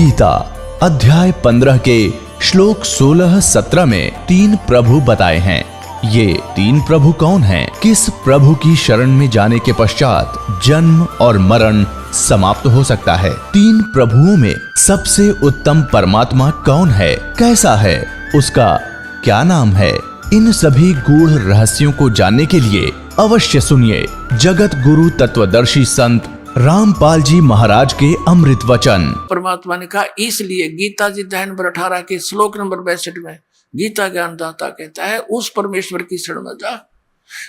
गीता अध्याय 15 के श्लोक 16-17 में 3 प्रभु बताए हैं। ये 3 प्रभु कौन हैं? किस प्रभु की शरण में जाने के पश्चात जन्म और मरण समाप्त हो सकता है? 3 प्रभुओं में सबसे उत्तम परमात्मा कौन है? कैसा है? उसका क्या नाम है? इन सभी गूढ़ रहस्यों को जानने के लिए अवश्य सुनिए जगत गुरु तत्वदर्शी संत रामपाल जी महाराज के अमृत वचन। परमात्मा ने कहा, इसलिए गीता जी अध्याय नंबर 18 के श्लोक नंबर 62 में गीता ज्ञानदाता कहता है, उस परमेश्वर की शरण में जा,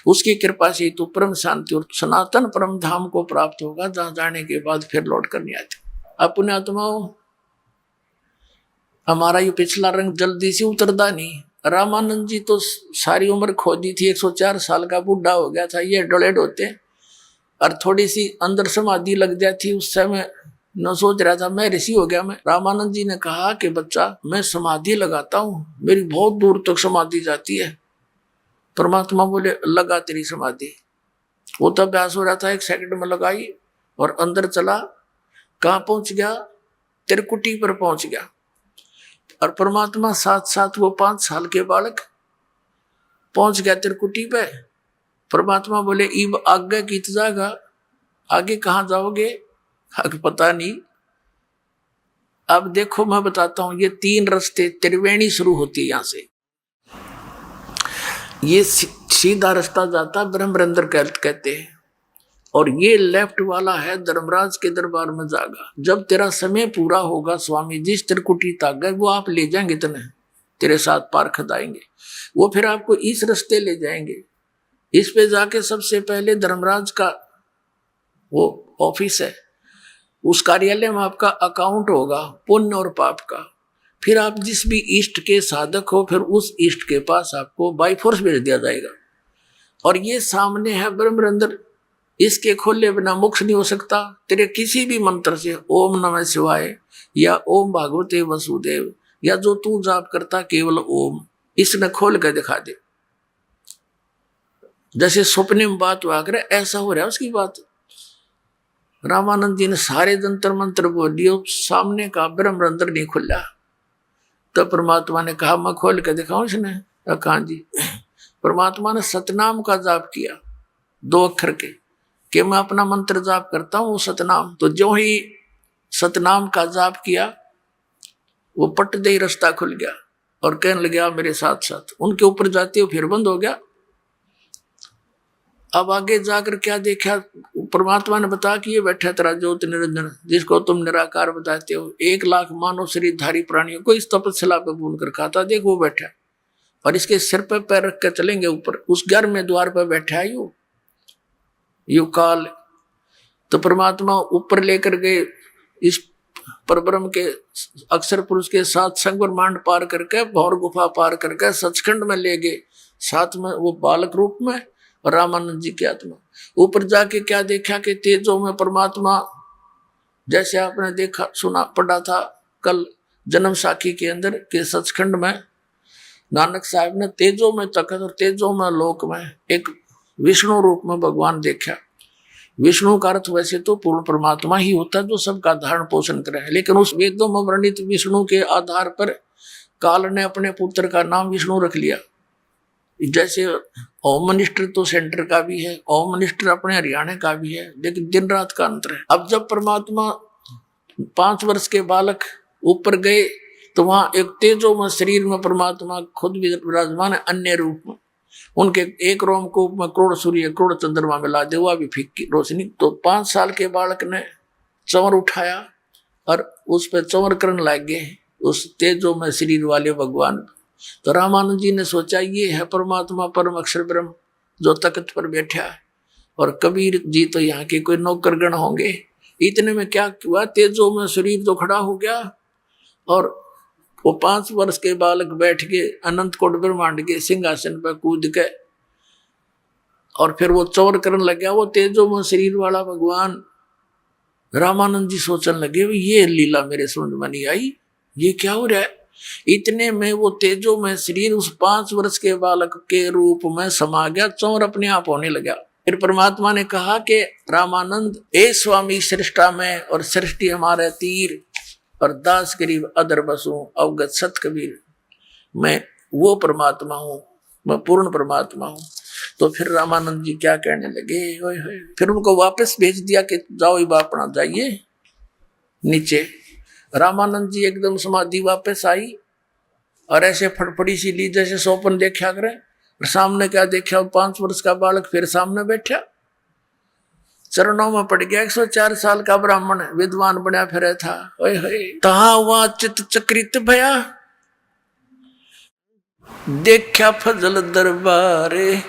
उसकी कृपा से तू परम शांति और सनातन परम धाम को प्राप्त होगा, जहां जाने के बाद फिर लौट कर नहीं आती। अपने आत्माओं, हमारा ये पिछला रंग जल्दी से उतरदा नहीं। रामानंद जी तो सारी उम्र खो दी थी, 104 साल का बूढ़ा हो गया था, ये डोलेड होते और थोड़ी सी अंदर समाधि लग जाती, उस समय न सोच रहा था मैं ऋषि हो गया। मैं रामानंद जी ने कहा कि बच्चा, मैं समाधि लगाता हूँ, मेरी बहुत दूर तक समाधि जाती है। परमात्मा बोले, लगा तेरी समाधि। वो तो अभ्यास हो रहा था, 1 सेकंड में लगाई और अंदर चला। कहाँ पहुंच गया? त्रिकुटी पर पहुंच गया। और परमात्मा साथ साथ वो 5 साल के बालक पहुंच गया त्रिकुटी पे। परमात्मा बोले, इब आगे कित जाएगा, आगे कहाँ जाओगे? आगे पता नहीं। अब देखो मैं बताता हूं, ये 3 रास्ते, त्रिवेणी शुरू होती है यहां से। ये सीधा रास्ता जाता ब्रह्मरंध्र कहते हैं, और ये लेफ्ट वाला है धर्मराज के दरबार में जागा। जब तेरा समय पूरा होगा, स्वामी जिस त्रिकुटी तक गए वो आप ले जाएंगे, तेरे साथ पार खदाएंगे। वो फिर आपको इस रास्ते ले जाएंगे। इस पे जाके सबसे पहले धर्मराज का वो ऑफिस है, उस कार्यालय में आपका अकाउंट होगा पुण्य और पाप का। फिर आप जिस भी इष्ट के साधक हो, फिर उस इष्ट के पास आपको बाई फोर्स भेज दिया जाएगा। और ये सामने है ब्रह्मरंध्र, इसके खोले बिना मोक्ष नहीं हो सकता। तेरे किसी भी मंत्र से, ओम नमः शिवाय या ओम भागवते वसुदेव या जो तू जाप करता केवल ओम, इसने खोल कर दिखा दे। जैसे सपने में बात हुआ करे, ऐसा हो रहा है उसकी बात। रामानंद जी ने सारे जंतर मंत्र बोल दिए, सामने का ब्रह्मरंध्र नहीं खुला। तो परमात्मा ने कहा, मैं खोल के दिखाऊं? इसने कहा जी। परमात्मा ने सतनाम का जाप किया, 2 अक्षर के, कि मैं अपना मंत्र जाप करता हूं सतनाम। तो जो ही सतनाम का जाप किया, वो पट दे रास्ता खुल गया और कहने लगे मेरे साथ साथ। उनके ऊपर जाते हो फिर बंद हो गया। अब आगे जाकर क्या देखा? परमात्मा ने बताया कि ये बैठा तेरा ज्योत निरंजन, जिसको तुम निराकार बताते हो, 1 लाख मानव शरीरधारी प्राणियों को इस तपस्या पे भून कर खाता। देख वो बैठा और इसके सिर पे पैर रख कर चलेंगे ऊपर, उस घर में द्वार पर बैठा है यू काल। तो परमात्मा ऊपर लेकर गए, इस परब्रह्म के अक्षर पुरुष के साथ संग ब्रह्मांड पार करके, भौर गुफा पार करके सचखंड में ले गए, साथ में वो बालक रूप में और रामानंद जी की आत्मा। ऊपर जाके क्या देखा कि तेजों में परमात्मा, जैसे आपने देखा सुना पढ़ा था कल जन्म साखी के अंदर के सचखंड में नानक साहब ने तेजों में तखत और तेजों में लोक में एक विष्णु रूप में भगवान देखा। विष्णु का अर्थ वैसे तो पूर्ण परमात्मा ही होता है, जो सबका धारण पोषण करे है, लेकिन उस वेदों में वर्णित विष्णु के आधार पर काल ने अपने पुत्र का नाम विष्णु रख लिया। जैसे होम मिनिस्टर तो सेंटर का भी है, होम मिनिस्टर अपने हरियाणा का भी है, लेकिन दिन रात का अंतर है। अब जब परमात्मा 5 वर्ष के बालक ऊपर गए, तो वहां एक तेजो में शरीर में परमात्मा खुद भी विराजमान है, अन्य रूप में। उनके एक रोम को में करोड़ सूर्य करोड़ चंद्रमा मिला दे, वो भी फीकी रोशनी। तो 5 साल के बालक ने चंवर उठाया और उस पर चंवर करने लग गए, उस तेजो में शरीर वाले भगवान। तो रामानंद जी ने सोचा, ये है परमात्मा परम अक्षर ब्रह्म जो तख्त पर बैठा है। और कबीर जी तो यहाँ के कोई नौकरगण होंगे। इतने में क्या हुआ, तेजो में शरीर तो खड़ा हो गया और वो 5 वर्ष के बालक बैठ के अनंत कोट ब्रह्मांड के सिंहासन पर कूद के, और फिर वो चौर करने लग गया, वो तेजो में शरीर वाला भगवान। रामानंद जी सोचने लगे, ये लीला मेरे समझ में नहीं आई, ये क्या हो रहा है? इतने में वो तेजो में शरीर उस 5 वर्ष के बालक के रूप में समा गया, चौर अपने आप होने लगा। फिर परमात्मा ने कहा कि रामानंद, ए स्वामी सृष्टा में और सृष्टि हमारे तीर, और दास गरीब अदर बसूं अवगत सत कबीर, मैं वो परमात्मा हूं, मैं पूर्ण परमात्मा हूं। तो फिर रामानंद जी क्या कहने लगे, होय होय। फिर उनको वापस भेज दिया कि जाओ ये बापना जाइए नीचे। रामानंद जी एकदम समाधि वापस आई और ऐसे फड़फड़ी सी ली जैसे सोपन देखा करें, और सामने क्या देखा, 5 वर्ष का बालक फिर सामने बैठा, चरणों में पड़ गया। 104 साल का ब्राह्मण विद्वान बना फिर था। ओए होए, तहा वहां चित चक्रित भया, देखा फजल दरबारे।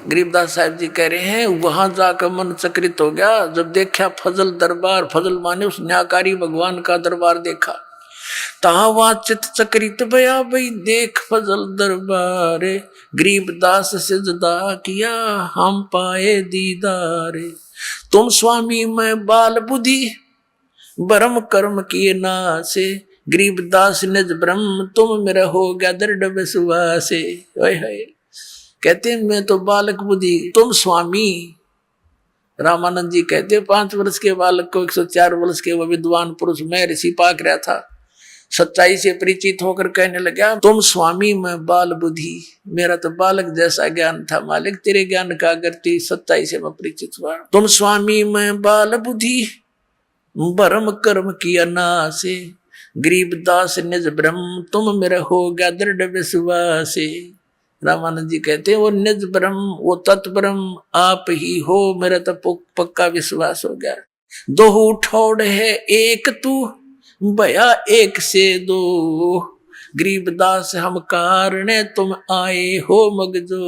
गरीबदास साहब जी कह रहे हैं वहां जाकर मन चक्रित हो गया जब देखा फजल दरबार। फजल माने उस न्याकारी भगवान का दरबार देखा। तहा वहां चित चक्रित भया, भाई देख फजल दरबारे। गरीबदास सिजदा किया, हम पाए दीदारे। तुम स्वामी मैं बाल बुद्धि, ब्रह्म कर्म किए नासे। गरीबदास निज ब्रह्म, तुम मेरा हो गया दृढ़ विश्वासे। कहते मैं तो बालक बुद्धि, तुम स्वामी। रामानंद जी कहते 5 वर्ष के बालक को 104 वर्ष के वो विद्वान पुरुष मैं ऋषि पाक रहा था, सच्चाई से परिचित होकर कहने लगा, तुम स्वामी मैं बाल बुद्धि। मेरा तो बालक जैसा ज्ञान था मालिक, तेरे ज्ञान का अगर सच्चाई से मैं परिचित हुआ। तुम स्वामी मैं बाल बुद्धि, ब्रह्म कर्म किया नासे। गरीबदास निज ब्रह्म, तुम मेरा हो गया दृढ़ विश्वासे। रामानंद जी कहते हैं वो निज ब्रह्म, वो तत्व ब्रह्म आप ही हो, मेरा तो पक्का विश्वास हो गया। दो ठोड़ है एक तू, भया एक से दो। गरीबदास हम कारण तुम आए हो मगजो।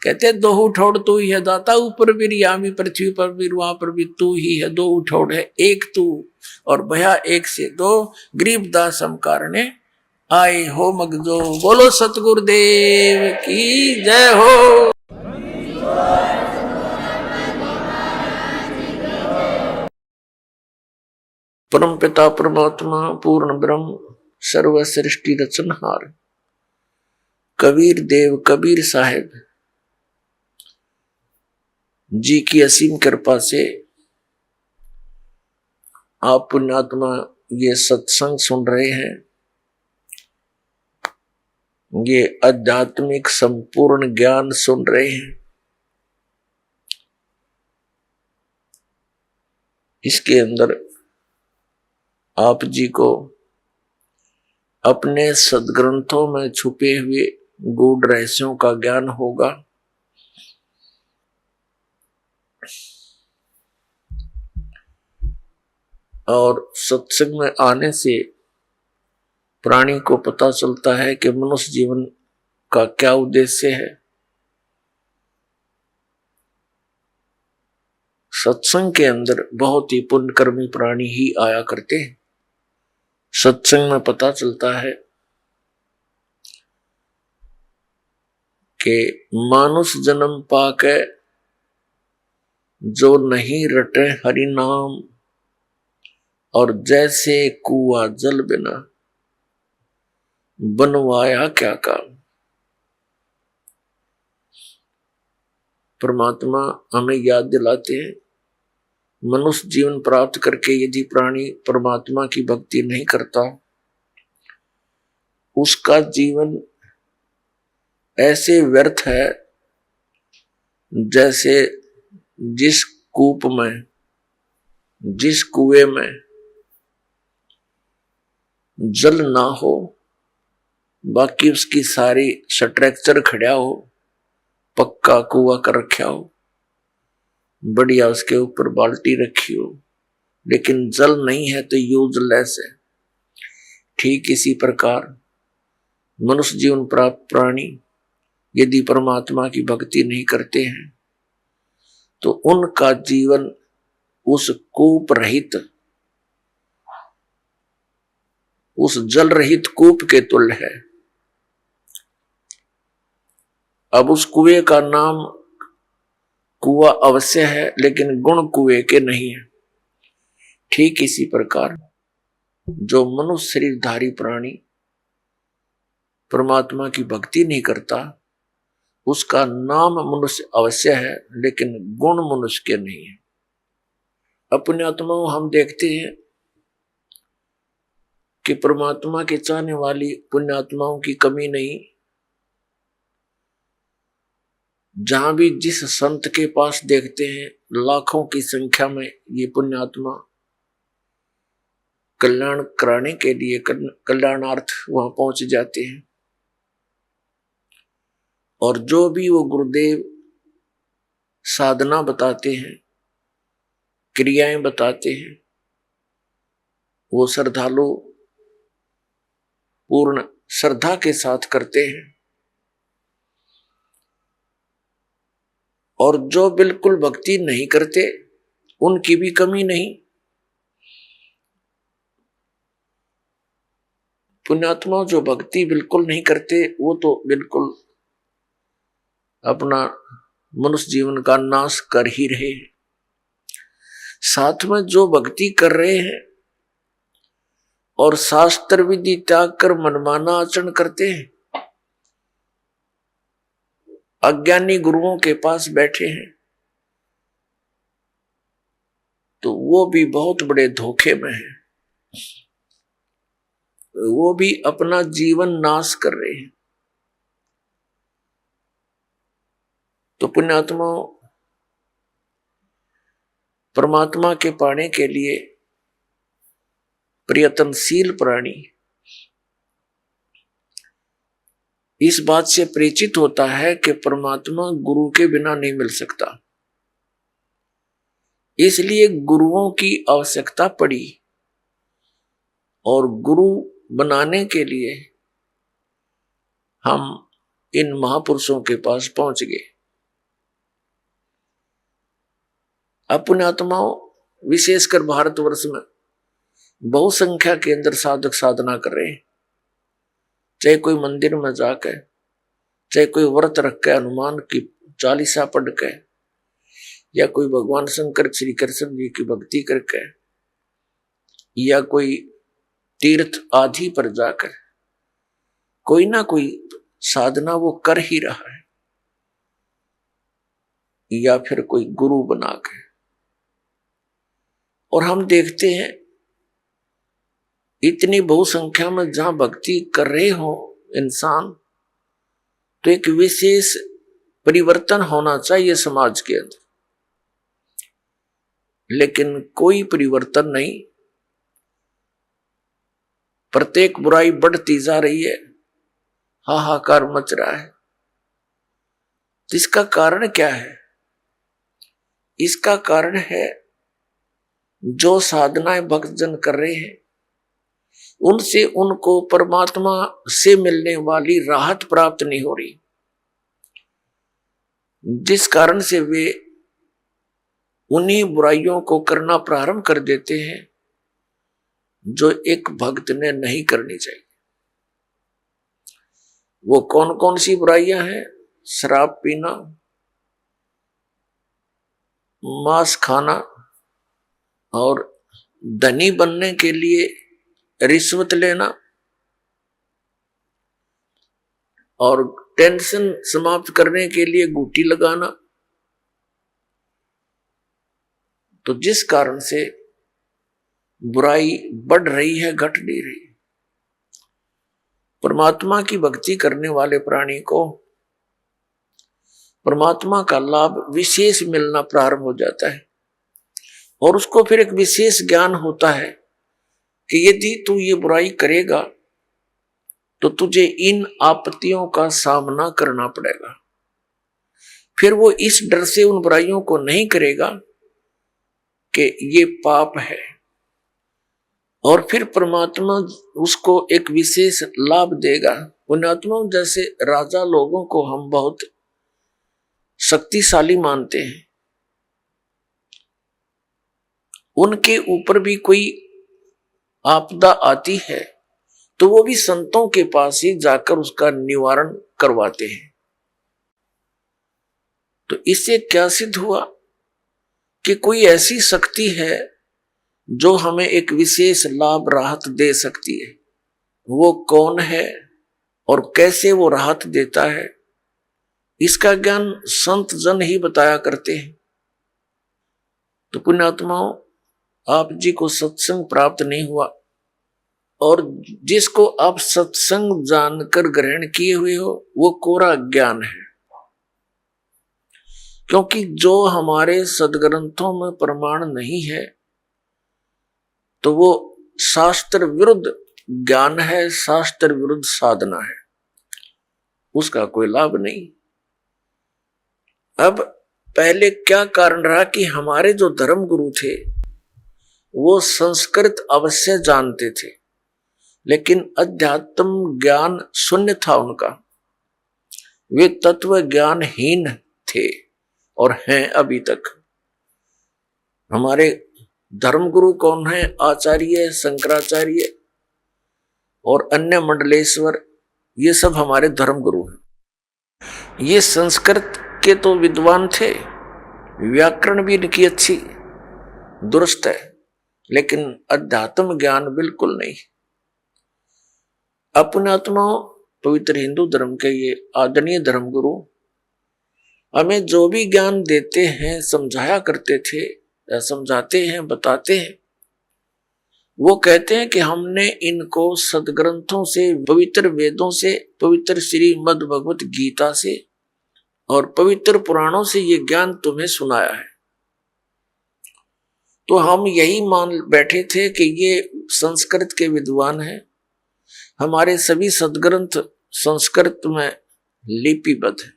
कहते दो उठौड़ तू ही है दाता, ऊपर भी रियामी पृथ्वी पर भी वहां पर भी तू ही है। दो उठौड़ है एक तू, और भया एक से दो। गरीबदास हम कारण आए हो मगजो। बोलो सतगुरुदेव की जय हो। परम पिता परमात्मा पूर्ण ब्रह्म सर्व सृष्टि रचनहार कबीर देव कबीर साहेब जी की असीम कृपा से आप पुण्यात्मा ये सत्संग सुन रहे हैं। ये आध्यात्मिक संपूर्ण ज्ञान सुन रहे हैं। इसके अंदर आप जी को अपने सदग्रंथों में छुपे हुए गूढ़ रहस्यों का ज्ञान होगा। और सत्संग में आने से प्राणी को पता चलता है कि मनुष्य जीवन का क्या उद्देश्य है। सत्संग के अंदर बहुत ही पुण्यकर्मी प्राणी ही आया करते हैं। सत्संग में पता चलता है कि मानुष जन्म पाके जो नहीं रटे हरि नाम, और जैसे कुआ जल बिना बनवाया क्या काम। परमात्मा हमें याद दिलाते हैं मनुष्य जीवन प्राप्त करके यदि प्राणी परमात्मा की भक्ति नहीं करता, उसका जीवन ऐसे व्यर्थ है जैसे जिस कूप में, जिस कुएं में जल ना हो, बाकी उसकी सारी स्ट्रक्चर खड़ा हो, पक्का कुआ कर रखा हो, बढ़िया उसके ऊपर बाल्टी रखी हो, लेकिन जल नहीं है तो यूजलेस है। ठीक इसी प्रकार मनुष्य जीवन प्राप्त प्राणी यदि परमात्मा की भक्ति नहीं करते हैं तो उनका जीवन उस कूप रहित, उस जल रहित कूप के तुल्य है। अब उस कुएं का नाम कुआ अवश्य है, लेकिन गुण कुएं के नहीं है। ठीक इसी प्रकार जो मनुष्य शरीरधारी प्राणी परमात्मा की भक्ति नहीं करता, उसका नाम मनुष्य अवश्य है, लेकिन गुण मनुष्य के नहीं है। अपने आत्मा हम देखते हैं कि परमात्मा के चाहने वाली पुण्यात्माओं की कमी नहीं। जहां भी जिस संत के पास देखते हैं लाखों की संख्या में ये पुण्यात्मा कल्याण कराने के लिए, कल्याणार्थ वहां पहुंच जाते हैं। और जो भी वो गुरुदेव साधना बताते हैं, क्रियाएं बताते हैं, वो श्रद्धालु पूर्ण श्रद्धा के साथ करते हैं। और जो बिल्कुल भक्ति नहीं करते उनकी भी कमी नहीं। पुण्यात्मा जो भक्ति बिल्कुल नहीं करते वो तो बिल्कुल अपना मनुष्य जीवन का नाश कर ही रहे हैं। साथ में जो भक्ति कर रहे हैं और शास्त्र विधि त्याग कर मनमाना आचरण करते हैं, अज्ञानी गुरुओं के पास बैठे हैं, तो वो भी बहुत बड़े धोखे में हैं। वो भी अपना जीवन नाश कर रहे हैं। तो पुण्यात्मा परमात्मा के पाने के लिए प्रयत्नशील प्राणी इस बात से परिचित होता है कि परमात्मा गुरु के बिना नहीं मिल सकता। इसलिए गुरुओं की आवश्यकता पड़ी और गुरु बनाने के लिए हम इन महापुरुषों के पास पहुंच गए। अब पुण्यात्माओं विशेषकर भारतवर्ष में बहुसंख्या के अंदर साधक साधना कर रहे हैं। चाहे कोई मंदिर में जाकर, चाहे कोई व्रत रख के हनुमान की चालीसा पढ़ के, या कोई भगवान शंकर श्री कृष्ण जी की भक्ति करके, या कोई तीर्थ आदि पर जाकर कोई ना कोई साधना वो कर ही रहा है, या फिर कोई गुरु बना के। और हम देखते हैं इतनी बहुसंख्या में जहां भक्ति कर रहे हो इंसान, तो एक विशेष परिवर्तन होना चाहिए समाज के अंदर, लेकिन कोई परिवर्तन नहीं। प्रत्येक बुराई बढ़ती जा रही है, हाहाकार मच रहा है। तो इसका कारण क्या है? इसका कारण है जो साधनाएं भक्तजन कर रहे हैं उनसे उनको परमात्मा से मिलने वाली राहत प्राप्त नहीं हो रही, जिस कारण से वे उन्हीं बुराइयों को करना प्रारंभ कर देते हैं जो एक भक्त ने नहीं करनी चाहिए। वो कौन कौन सी बुराइयां हैं? शराब पीना, मांस खाना, और धनी बनने के लिए रिश्वत लेना, और टेंशन समाप्त करने के लिए गुटी लगाना। तो जिस कारण से बुराई बढ़ रही है, घट नहीं रही। परमात्मा की भक्ति करने वाले प्राणी को परमात्मा का लाभ विशेष मिलना प्रारंभ हो जाता है, और उसको फिर एक विशेष ज्ञान होता है कि यदि तू ये बुराई करेगा तो तुझे इन आपत्तियों का सामना करना पड़ेगा। फिर वो इस डर से उन बुराइयों को नहीं करेगा कि ये पाप है, और फिर परमात्मा उसको एक विशेष लाभ देगा। पुण्यात्मा जैसे राजा लोगों को हम बहुत शक्तिशाली मानते हैं, उनके ऊपर भी कोई आपदा आती है तो वो भी संतों के पास ही जाकर उसका निवारण करवाते हैं। तो इससे क्या सिद्ध हुआ कि कोई ऐसी शक्ति है जो हमें एक विशेष लाभ राहत दे सकती है। वो कौन है और कैसे वो राहत देता है, इसका ज्ञान संत जन ही बताया करते हैं। तो पुण्यात्माओं, आप जी को सत्संग प्राप्त नहीं हुआ और जिसको आप सत्संग जानकर ग्रहण किए हुए हो वो कोरा ज्ञान है। क्योंकि जो हमारे सदग्रंथों में प्रमाण नहीं है तो वो शास्त्र विरुद्ध ज्ञान है, शास्त्र विरुद्ध साधना है, उसका कोई लाभ नहीं। अब पहले क्या कारण रहा कि हमारे जो धर्म गुरु थे वो संस्कृत अवश्य जानते थे, लेकिन अध्यात्म ज्ञान शून्य था उनका। वे तत्व ज्ञानहीन थे और हैं अभी तक। हमारे धर्म गुरु कौन है? आचार्य, शंकराचार्य और अन्य मंडलेश्वर, ये सब हमारे धर्म गुरु हैं। ये संस्कृत के तो विद्वान थे, व्याकरण भी इनकी अच्छी दुरुस्त है, लेकिन अध्यात्म ज्ञान बिल्कुल नहीं। अपने आत्मा पवित्र हिंदू धर्म के ये आदरणीय धर्म गुरु हमें जो भी ज्ञान देते हैं, समझाया करते थे या समझाते हैं, बताते हैं, वो कहते हैं कि हमने इनको सदग्रंथों से, पवित्र वेदों से, पवित्र श्रीमद् भगवत गीता से और पवित्र पुराणों से ये ज्ञान तुम्हें सुनाया है। तो हम यही मान बैठे थे कि ये संस्कृत के विद्वान हैं, हमारे सभी सदग्रंथ संस्कृत में लिपिबद्ध है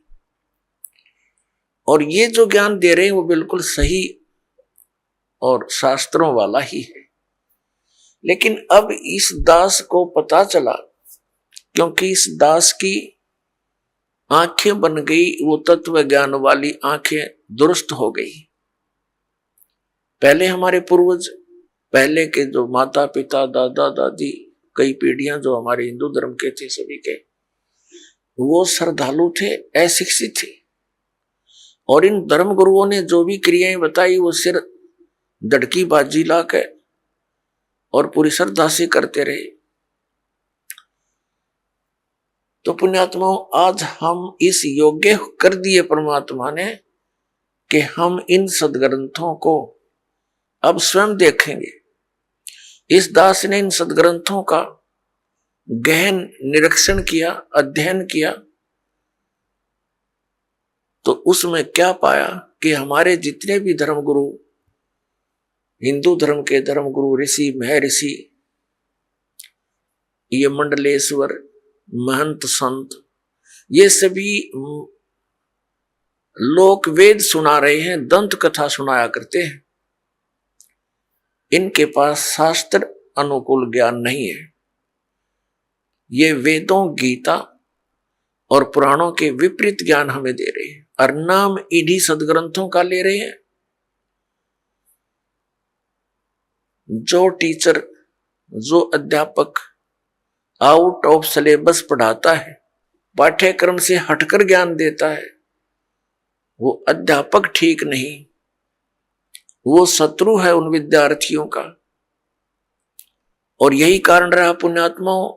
और ये जो ज्ञान दे रहे हैं वो बिल्कुल सही और शास्त्रों वाला ही है। लेकिन अब इस दास को पता चला, क्योंकि इस दास की आंखें बन गई, वो तत्व ज्ञान वाली आंखें दुरुस्त हो गई। पहले हमारे पूर्वज, पहले के जो माता पिता, दादा दादी, कई पीढ़ियां जो हमारे हिंदू धर्म के थे सभी के, वो श्रद्धालु थे, अशिक्षित थे, और इन धर्म गुरुओं ने जो भी क्रियाएं बताई वो सिर दड़की बाजी ला के और पूरी श्रद्धा से करते रहे। तो पुण्यात्माओं, आज हम इस योग्य कर दिए परमात्मा ने कि हम इन सदग्रंथों को अब स्वयं देखेंगे। इस दास ने इन सदग्रंथों का गहन निरीक्षण किया, अध्ययन किया, तो उसमें क्या पाया कि हमारे जितने भी धर्मगुरु, हिंदू धर्म के धर्मगुरु, ऋषि, महर्षि, ये मंडलेश्वर, महंत, संत, ये सभी लोक वेद सुना रहे हैं, दंत कथा सुनाया करते हैं। इनके पास शास्त्र अनुकूल ज्ञान नहीं है। ये वेदों, गीता और पुराणों के विपरीत ज्ञान हमें दे रहे हैं और नाम इन्हीं सदग्रंथों का ले रहे हैं। जो टीचर, जो अध्यापक आउट ऑफ सिलेबस पढ़ाता है, पाठ्यक्रम से हटकर ज्ञान देता है, वो अध्यापक ठीक नहीं, वो शत्रु है उन विद्यार्थियों का। और यही कारण रहा पुण्यात्माओं,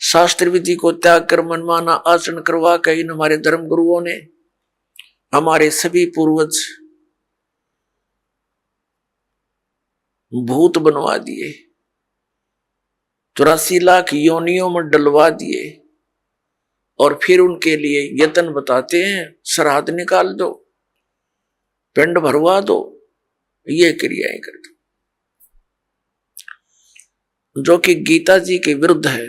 शास्त्र विधि को त्याग कर मनमाना आचरण करवा कर इन हमारे धर्म गुरुओं ने हमारे सभी पूर्वज भूत बनवा दिए, 84 लाख योनियों में डलवा दिए, और फिर उनके लिए यत्न बताते हैं, श्राद्ध निकाल दो, पिंड भरवा दो, ये क्रियाएं कर दो, जो कि गीता जी के विरुद्ध है।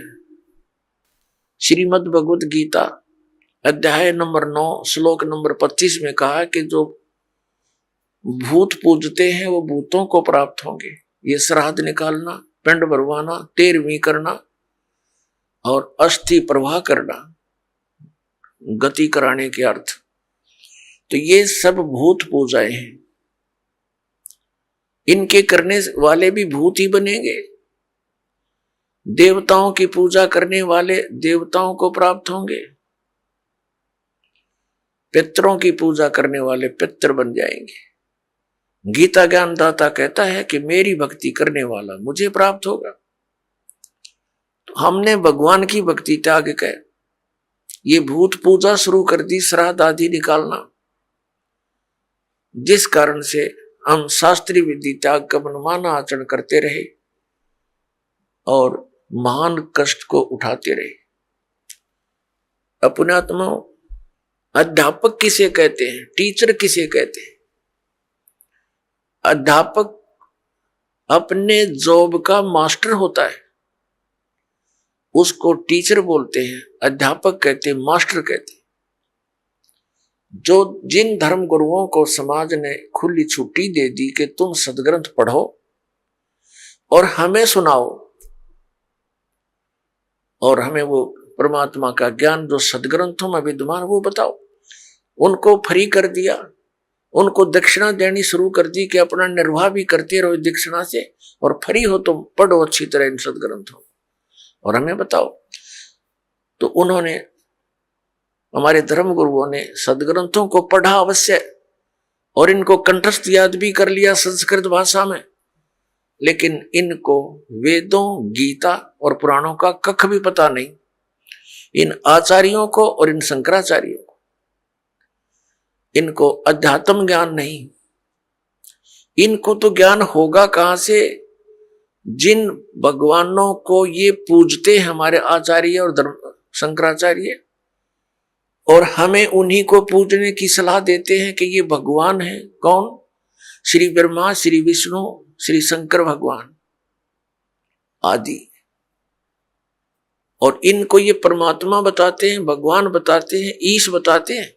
श्रीमद् भगवत गीता अध्याय नंबर 9 श्लोक नंबर 25 में कहा कि जो भूत पूजते हैं वो भूतों को प्राप्त होंगे। ये श्राद्ध निकालना, पिंड भरवाना, तेरहवीं करना और अस्थि प्रवाह करना, गति कराने के अर्थ, तो ये सब भूत पूजाएं हैं। इनके करने वाले भी भूत ही बनेंगे। देवताओं की पूजा करने वाले देवताओं को प्राप्त होंगे, पितरों की पूजा करने वाले पितर बन जाएंगे। गीता ज्ञान दाता कहता है कि मेरी भक्ति करने वाला मुझे प्राप्त होगा। तो हमने भगवान की भक्ति त्याग कर ये भूत पूजा शुरू कर दी, श्राद्ध आदि निकालना, जिस कारण से हम शास्त्रीय विधि त्याग कर मनमाना आचरण करते रहे और महान कष्ट को उठाते रहे। अपने आत्मा अध्यापक किसे कहते हैं, टीचर किसे कहते हैं? अध्यापक अपने जॉब का मास्टर होता है, उसको टीचर बोलते हैं, अध्यापक कहते हैं, मास्टर कहते हैं। जो जिन धर्म गुरुओं को समाज ने खुली छुट्टी दे दी कि तुम सदग्रंथ पढ़ो और हमें सुनाओ और हमें वो परमात्मा का ज्ञान जो सदग्रंथों में विद्यमान वो बताओ, उनको फ्री कर दिया, उनको दक्षिणा देनी शुरू कर दी कि अपना निर्वाह भी करते रहो दक्षिणा से और फ्री हो तुम पढ़ो अच्छी तरह इन सदग्रंथों और हमें बताओ। तो उन्होंने, हमारे धर्म गुरुओं ने सदग्रंथों को पढ़ा अवश्य और इनको कंठस्थ याद भी कर लिया संस्कृत भाषा में, लेकिन इनको वेदों, गीता और पुराणों का कख भी पता नहीं। इन आचार्यों को और इन शंकराचार्यों को, इनको अध्यात्म ज्ञान नहीं। इनको तो ज्ञान होगा कहां से? जिन भगवानों को ये पूजते हैं हमारे आचार्य और धर्म शंकराचार्य, और हमें उन्हीं को पूजने की सलाह देते हैं कि ये भगवान है। कौन? श्री ब्रह्मा, श्री विष्णु, श्री शंकर भगवान आदि। और इनको ये परमात्मा बताते हैं, भगवान बताते हैं, ईश बताते हैं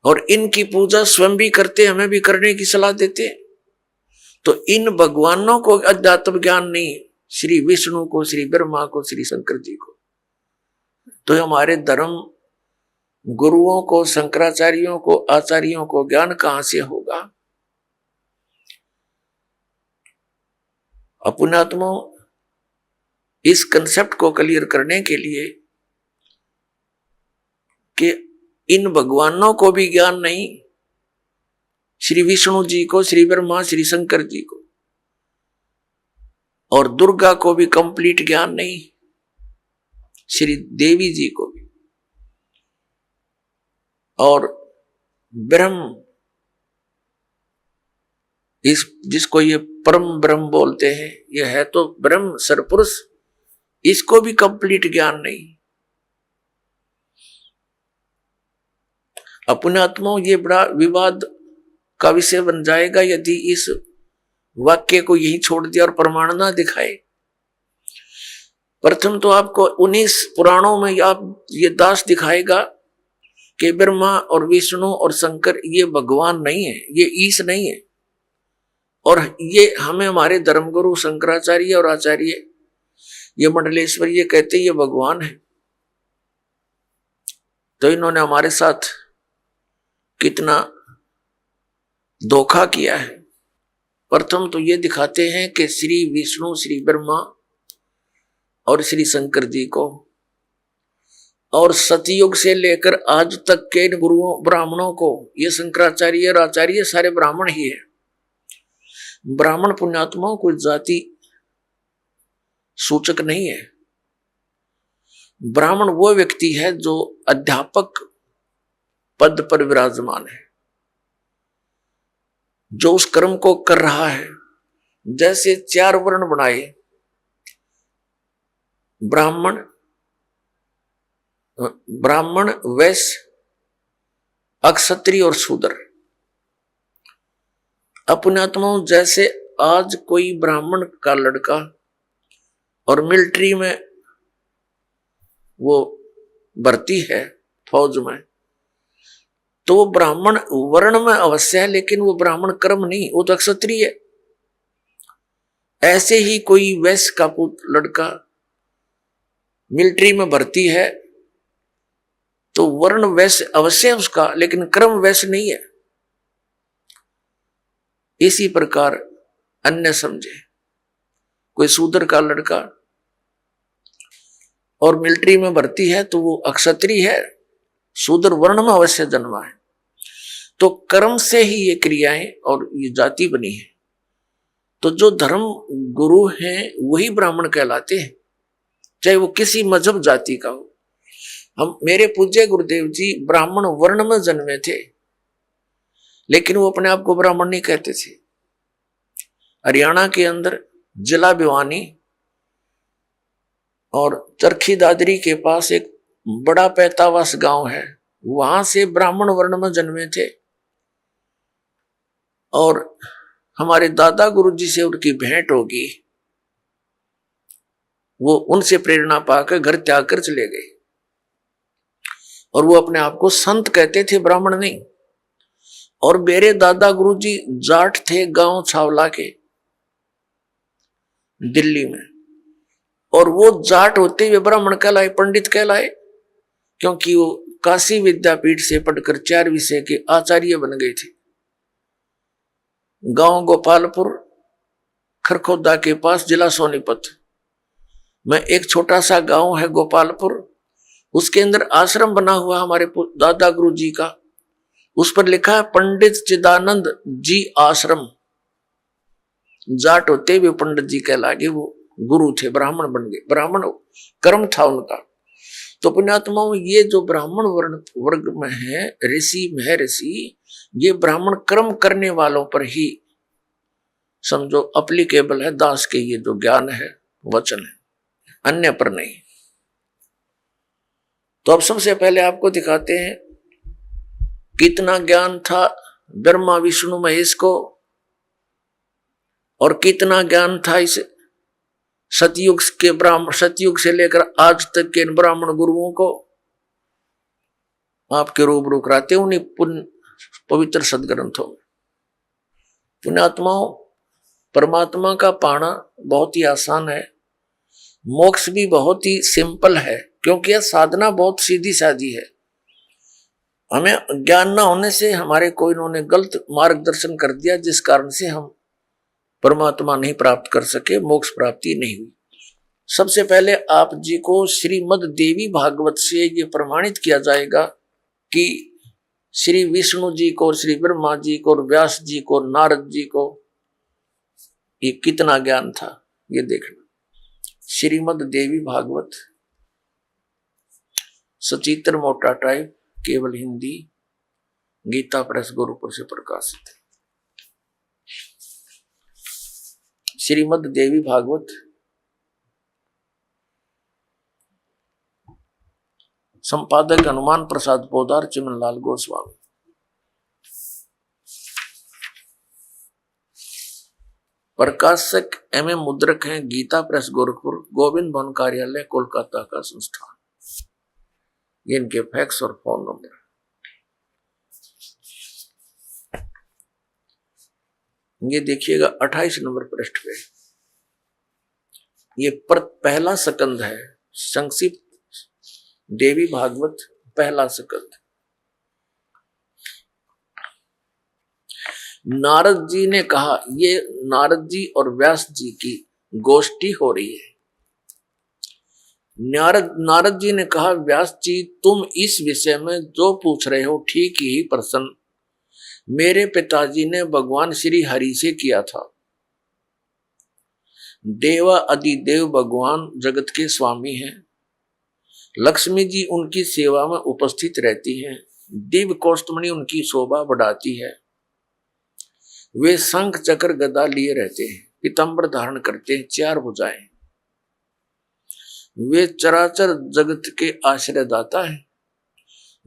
और इनकी पूजा स्वयं भी करते, हमें भी करने की सलाह देते हैं। तो इन भगवानों को अध्यात्म ज्ञान नहीं, श्री विष्णु को, श्री ब्रह्मा को, श्री शंकर जी को। तो हमारे धर्म गुरुओं को, शंकराचार्यों को, आचार्यों को ज्ञान कहां से होगा? अपनात्मा इस कंसेप्ट को क्लियर करने के लिए कि इन भगवानों को भी ज्ञान नहीं, श्री विष्णु जी को, श्री ब्रह्मा, श्री शंकर जी को, और दुर्गा को भी कंप्लीट ज्ञान नहीं, श्री देवी जी को भी, और ब्रह्म, इस जिसको ये परम ब्रह्म बोलते हैं, ये है तो ब्रह्म सरपुरुष, इसको भी कंप्लीट ज्ञान नहीं। अपने आत्मा ये बड़ा विवाद का विषय बन जाएगा यदि इस वाक्य को यही छोड़ दिया और प्रमाण ना दिखाए। प्रथम तो आपको 19 पुराणों में आप ये दास दिखाएगा कि ब्रह्मा और विष्णु और शंकर ये भगवान नहीं है, ये ईश नहीं है, और ये हमें हमारे धर्मगुरु शंकराचार्य और आचार्य ये मंडलेश्वर ये कहते ये भगवान है। तो इन्होंने हमारे साथ कितना धोखा किया है। प्रथम तो ये दिखाते हैं कि श्री विष्णु, श्री ब्रह्मा और श्री शंकर जी को, और सतयुग से लेकर आज तक के इन गुरुओं ब्राह्मणों को, ये शंकराचार्य और आचार्य सारे ब्राह्मण ही है। ब्राह्मण पुण्यात्माओं कोई जाति सूचक नहीं है। ब्राह्मण वो व्यक्ति है जो अध्यापक पद पर विराजमान है, जो उस कर्म को कर रहा है। जैसे 4 वर्ण बनाए, ब्राह्मण, वैश्य, अक्षत्रिय और शूद्र। अपने आत्माओं जैसे आज कोई ब्राह्मण का लड़का और मिलिट्री में वो भर्ती है फौज में, तो वो ब्राह्मण वर्ण में अवश्य है, लेकिन वो ब्राह्मण कर्म नहीं, वो तो क्षत्रिय है। ऐसे ही कोई वैश्य का लड़का मिलिट्री में भर्ती है तो वर्ण वैश्य अवश्य है उसका, लेकिन कर्म वैश्य नहीं है। इसी प्रकार अन्य समझे, कोई शूद्र का लड़का और मिलिट्री में भर्ती है तो वो अक्षत्रिय है, शूद्र वर्ण में अवश्य जन्मा है। तो कर्म से ही ये क्रियाएं और ये जाति बनी है। तो जो धर्म गुरु हैं वही ब्राह्मण कहलाते हैं, चाहे वो किसी मजहब जाति का हो। हम मेरे पूज्य गुरुदेव जी ब्राह्मण वर्ण में जन्मे थे, लेकिन वो अपने आप को ब्राह्मण नहीं कहते थे। हरियाणा के अंदर जिला भिवानी और चरखी दादरी के पास एक बड़ा पैतावास गांव है, वहां से ब्राह्मण वर्ण में जन्मे थे। और हमारे दादा गुरुजी से उनकी भेंट होगी, वो उनसे प्रेरणा पाकर घर त्याग कर चले गए। और वो अपने आप को संत कहते थे, ब्राह्मण नहीं। और मेरे दादा गुरुजी जाट थे, गांव छावला के, दिल्ली में। और वो जाट होते हुए ब्राह्मण कहलाए, पंडित कहलाए, क्योंकि वो काशी विद्यापीठ से पढ़कर 4 विषय के आचार्य बन गए थे। गांव गोपालपुर, खरखोदा के पास, जिला सोनीपत में एक छोटा सा गांव है गोपालपुर। उसके अंदर आश्रम बना हुआ हमारे दादा गुरु जी का। उस पर लिखा है पंडित चिदानंद जी आश्रम। जाट होते हुए पंडित जी कहलागे, वो गुरु थे, ब्राह्मण बन गए। ब्राह्मण कर्म था उनका। तो पुण्यात्माओं, ये जो ब्राह्मण वर्ण वर्ग में है, ऋषि में है ऋषि, ये ब्राह्मण कर्म करने वालों पर ही समझो अप्लीकेबल है। दास के ये जो ज्ञान है, वचन है, अन्य पर नहीं। तो अब सबसे पहले आपको दिखाते हैं कितना ज्ञान था ब्रह्मा विष्णु महेश को, और कितना ज्ञान था इस सतयुग के ब्राह्मण, सतयुग से लेकर आज तक के ब्राह्मण गुरुओं को। आपके रूबरू कराते उन्हीं पवित्र सदग्रंथों में। पुण्यात्माओं, परमात्मा का पाना बहुत ही आसान है, मोक्ष भी बहुत ही सिंपल है, क्योंकि यह साधना बहुत सीधी सादी है। हमें ज्ञान न होने से हमारे कोई इन्होंने गलत मार्गदर्शन कर दिया, जिस कारण से हम परमात्मा नहीं प्राप्त कर सके, मोक्ष प्राप्ति नहीं हुई। सबसे पहले आप जी को श्रीमद् देवी भागवत से ये प्रमाणित किया जाएगा कि श्री विष्णु जी को, श्री ब्रह्मा जी को, व्यास जी को, नारद जी को ये कितना ज्ञान था, ये देखना। श्रीमद् देवी भागवत, सचित्र मोटा टाइप, केवल हिंदी, गीता प्रेस गोरखपुर से प्रकाशित है। श्रीमद् देवी भागवत, संपादक हनुमान प्रसाद पोदार, चिमनलाल गोस्वामी। प्रकाशक एवं मुद्रक हैं गीता प्रेस गोरखपुर, गोविंद भवन कार्यालय, कोलकाता का संस्थान। ये इनके फैक्स और फोन नंबर। ये देखिएगा 28 नंबर पृष्ठ पे, ये पहला स्कंद है, संक्षिप्त देवी भागवत पहला स्कंद। नारद जी ने कहा, ये नारद जी और व्यास जी की गोष्ठी हो रही है। नारद जी ने कहा, व्यास जी तुम इस विषय में जो पूछ रहे हो ठीक ही प्रश्न मेरे पिताजी ने भगवान श्री हरि से किया था। देवा अधिदेव भगवान जगत के स्वामी हैं। लक्ष्मी जी उनकी सेवा में उपस्थित रहती हैं। दिव्य कौस्तुमणि उनकी शोभा बढ़ाती है। वे शंख चक्र गदा लिए रहते हैं, पीतांबर धारण करते हैं, 4 भुजाएं। वे चराचर जगत के आश्रयदाता हैं,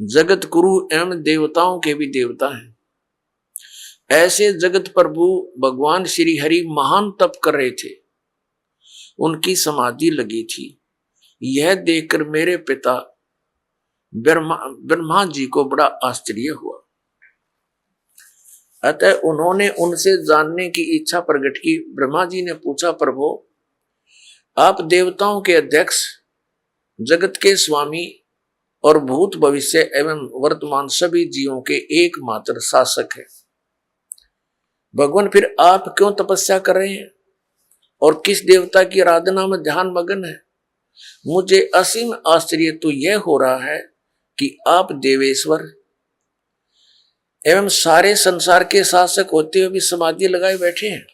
जगत गुरु एवं देवताओं के भी देवता हैं। ऐसे जगत प्रभु भगवान श्री हरि महान तप कर रहे थे, उनकी समाधि लगी थी। यह देखकर मेरे पिता ब्रह्मा जी को बड़ा आश्चर्य हुआ। अतः उन्होंने उनसे जानने की इच्छा प्रकट की। ब्रह्मा जी ने पूछा, प्रभु आप देवताओं के अध्यक्ष, जगत के स्वामी और भूत भविष्य एवं वर्तमान सभी जीवों के एकमात्र शासक है। भगवान फिर आप क्यों तपस्या कर रहे हैं और किस देवता की आराधना में ध्यान मग्न है? मुझे असीम आश्चर्य तो यह हो रहा है कि आप देवेश्वर एवं सारे संसार के शासक होते हुए भी समाधि लगाए बैठे हैं।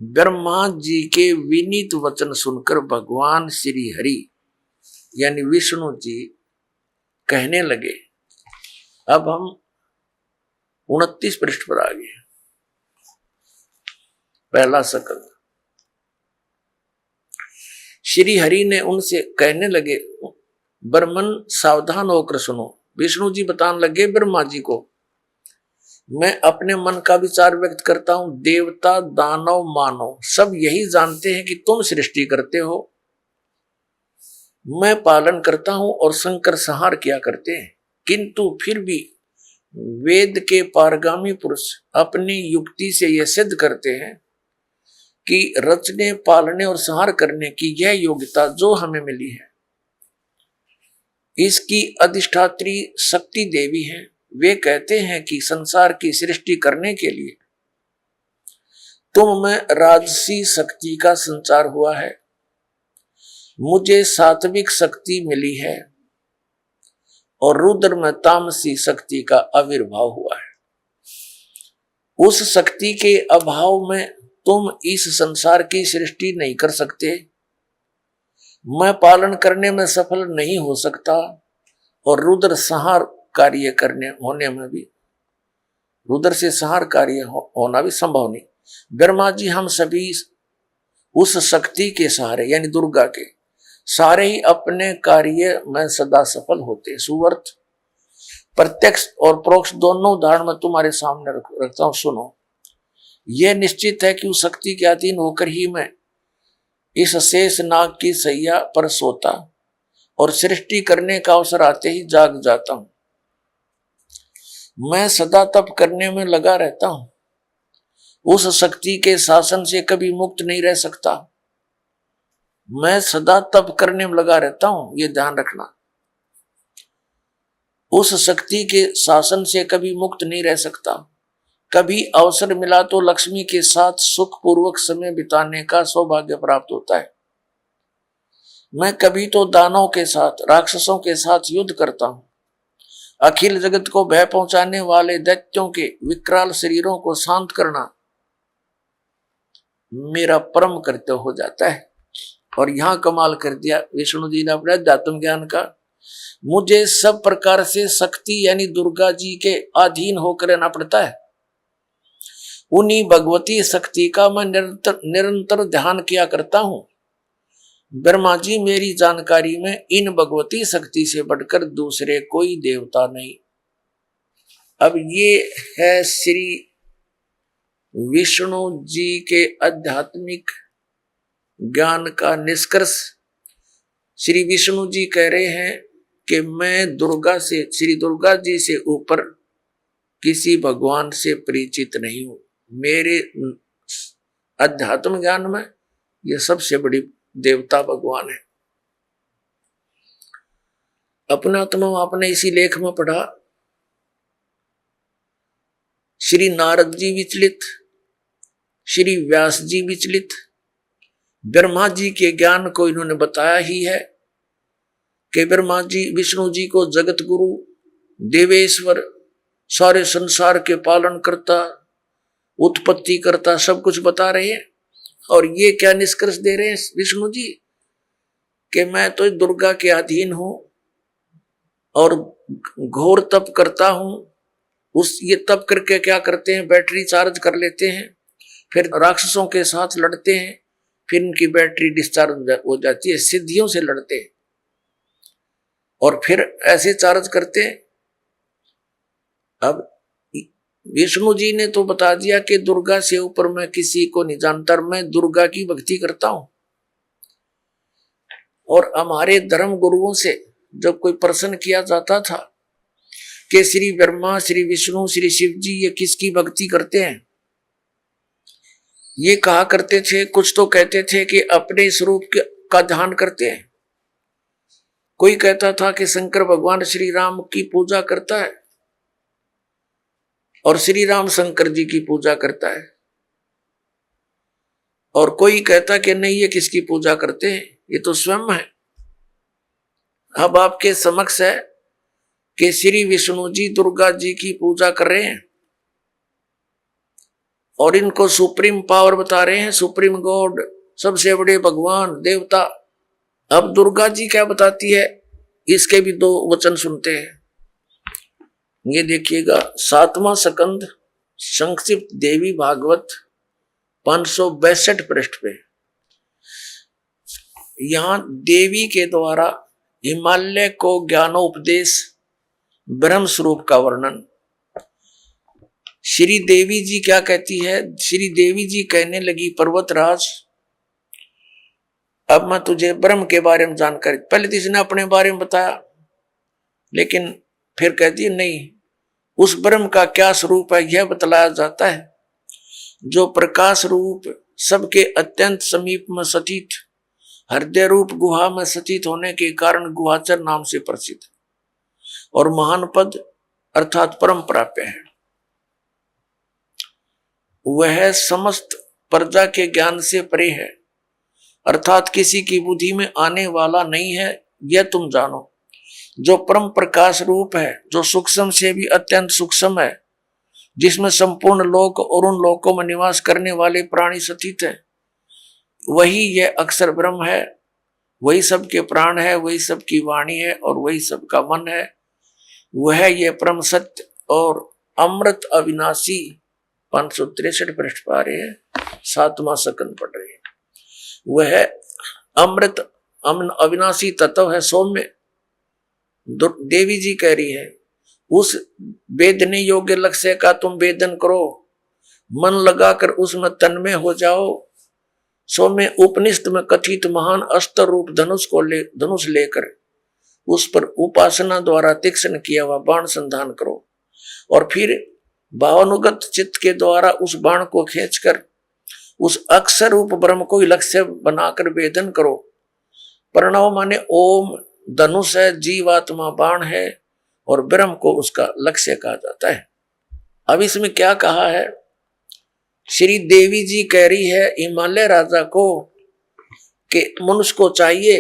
ब्रह्मा जी के विनीत वचन सुनकर भगवान श्री हरि यानी विष्णु जी कहने लगे। अब हम 29 पृष्ठ पर आ गए। पहला सकंद। श्री हरि ने उनसे कहने लगे, ब्रह्मन सावधान होकर सुनो। विष्णु जी बताने लगे ब्रह्मा जी को, मैं अपने मन का विचार व्यक्त करता हूं। देवता, दानव, मानव सब यही जानते हैं कि तुम सृष्टि करते हो, मैं पालन करता हूं और शंकर संहार किया करते हैं। किंतु फिर भी वेद के पारगामी पुरुष अपनी युक्ति से यह सिद्ध करते हैं कि रचने, पालने और संहार करने की यह योग्यता जो हमें मिली है, इसकी अधिष्ठात्री शक्ति देवी है। वे कहते हैं कि संसार की सृष्टि करने के लिए तुम में राजसी शक्ति का संचार हुआ है, मुझे सात्विक शक्ति मिली है और रुद्र में तामसी शक्ति का आविर्भाव हुआ है। उस शक्ति के अभाव में तुम इस संसार की सृष्टि नहीं कर सकते, मैं पालन करने में सफल नहीं हो सकता और रुद्र संहार कार्य करने होने में भी, रुद्र से संहार कार्य होना भी संभव नहीं। ब्रह्मा जी हम सभी उस शक्ति के सहारे यानी दुर्गा के सारे ही अपने कार्य में सदा सफल होते। सुवर्त प्रत्यक्ष और परोक्ष दोनों उदाहरण में तुम्हारे सामने रखता हूं, सुनो। यह निश्चित है कि उस शक्ति के अधीन होकर ही मैं इस शेष नाग की सैया पर सोता और सृष्टि करने का अवसर आते ही जाग जाता हूं। मैं सदा तप करने में लगा रहता हूं, उस शक्ति के शासन से कभी मुक्त नहीं रह सकता। मैं सदा तप करने में लगा रहता हूं, ये ध्यान रखना। उस शक्ति के शासन से कभी मुक्त नहीं रह सकता। कभी अवसर मिला तो लक्ष्मी के साथ सुखपूर्वक समय बिताने का सौभाग्य प्राप्त होता है। मैं कभी तो दानवों के साथ, राक्षसों के साथ युद्ध करता हूं। अखिल जगत को भय पहुंचाने वाले दैत्यों के विकराल शरीरों को शांत करना मेरा परम कर्तव्य हो जाता है। और यहां कमाल कर दिया विष्णु जी ने अपने अध्यात्म ज्ञान का। मुझे सब प्रकार से शक्ति यानी दुर्गा जी के अधीन होकर रहना पड़ता है। उन्हीं भगवती शक्ति का मैं निरंतर ध्यान किया करता हूं। ब्रह्मा जी मेरी जानकारी में इन भगवती शक्ति से बढ़कर दूसरे कोई देवता नहीं। अब ये है श्री विष्णु जी के आध्यात्मिक ज्ञान का निष्कर्ष। श्री विष्णु जी कह रहे हैं कि मैं दुर्गा से, श्री दुर्गा जी से ऊपर किसी भगवान से परिचित नहीं हूं। मेरे अध्यात्म ज्ञान में यह सबसे बड़ी देवता भगवान है। अपना तो आपने इसी लेख में पढ़ा, श्री नारद जी विचलित, श्री व्यास जी विचलित, ब्रह्मा जी के ज्ञान को इन्होंने बताया ही है कि ब्रह्मा जी विष्णु जी को जगत गुरु, देवेश्वर, सारे संसार के पालन करता, उत्पत्ति करता, सब कुछ बता रहे हैं। और ये क्या निष्कर्ष दे रहे हैं विष्णु जी कि मैं तो दुर्गा के अधीन हूं और घोर तप करता हूं। ये तप करके क्या करते हैं, बैटरी चार्ज कर लेते हैं, फिर राक्षसों के साथ लड़ते हैं, फिर इनकी बैटरी डिस्चार्ज हो जाती है, सिद्धियों से लड़ते हैं और फिर ऐसे चार्ज करते हैं। अब विष्णु जी ने तो बता दिया कि दुर्गा से ऊपर मैं किसी को नहीं जानता, मैं दुर्गा की भक्ति करता हूं। और हमारे धर्म गुरुओं से जब कोई प्रश्न किया जाता था कि श्री ब्रह्मा, श्री विष्णु, श्री शिव जी ये किसकी भक्ति करते हैं, ये कहा करते थे, कुछ तो कहते थे कि अपने स्वरूप का ध्यान करते हैं। कोई कहता था कि शंकर भगवान श्री राम की पूजा करता है और श्री राम शंकर जी की पूजा करता है, और कोई कहता कि नहीं ये किसकी पूजा करते हैं, ये तो स्वयं है। अब आपके समक्ष है कि श्री विष्णु जी दुर्गा जी की पूजा कर रहे हैं और इनको सुप्रीम पावर बता रहे हैं, सुप्रीम गॉड, सबसे बड़े भगवान, देवता। अब दुर्गा जी क्या बताती है, इसके भी दो वचन सुनते हैं। ये देखिएगा 7वां स्कंद संक्षिप्त देवी भागवत 562 पृष्ठ पे यहां देवी के द्वारा हिमालय को ज्ञानोपदेश ब्रह्म स्वरूप का वर्णन। श्री देवी जी क्या कहती है? श्री देवी जी कहने लगी, पर्वतराज अब मैं तुझे ब्रह्म के बारे में जानकारी, पहले तो इसने अपने बारे में बताया, लेकिन फिर कहती है नहीं, उस ब्रह्म का क्या स्वरूप है यह बतलाया जाता है, जो प्रकाश रूप सबके अत्यंत समीप में स्थित, हृदय रूप गुहा में स्थित होने के कारण गुहाचर नाम से प्रसिद्ध और महान पद अर्थात परम प्राप्य है। वह समस्त प्रजा के ज्ञान से परे है, अर्थात किसी की बुद्धि में आने वाला नहीं है, यह तुम जानो। जो परम प्रकाश रूप है, जो सूक्ष्म से भी अत्यंत सूक्ष्म है, जिसमें संपूर्ण लोक और उन लोकों में निवास करने वाले प्राणी स्थित है, वही यह अक्षर ब्रह्म है, वही सबके प्राण है, वही सबकी वाणी है और वही सबका मन है। वह यह परम सत्य और अमृत अविनाशी 563 पृष्ठ पा रहे हैं, 7वां सकन पढ़ रहे हैं। वह अमृत अविनाशी तत्व है, सौम्य। देवी जी कह रही है, उस वेदने योग्य लक्ष्य का तुम वेदन करो, मन लगाकर उसमें तन्मय हो जाओ। सौम्य उपनिषद में कथित महान अस्त्र रूप धनुष लेकर उस पर उपासना द्वारा तीक्ष्ण किया हुआ बाण संधान करो और फिर भावानुगत चित्त के द्वारा उस बाण को खींचकर उस अक्षर रूप ब्रह्म को लक्ष्य बनाकर वेदन करो। प्रणव माने ओम धनुष है, जीवात्मा बाण है और ब्रह्म को उसका लक्ष्य कहा जाता है। अब इसमें क्या कहा है? श्री देवी जी कह रही है हिमालय राजा को कि मनुष्य को चाहिए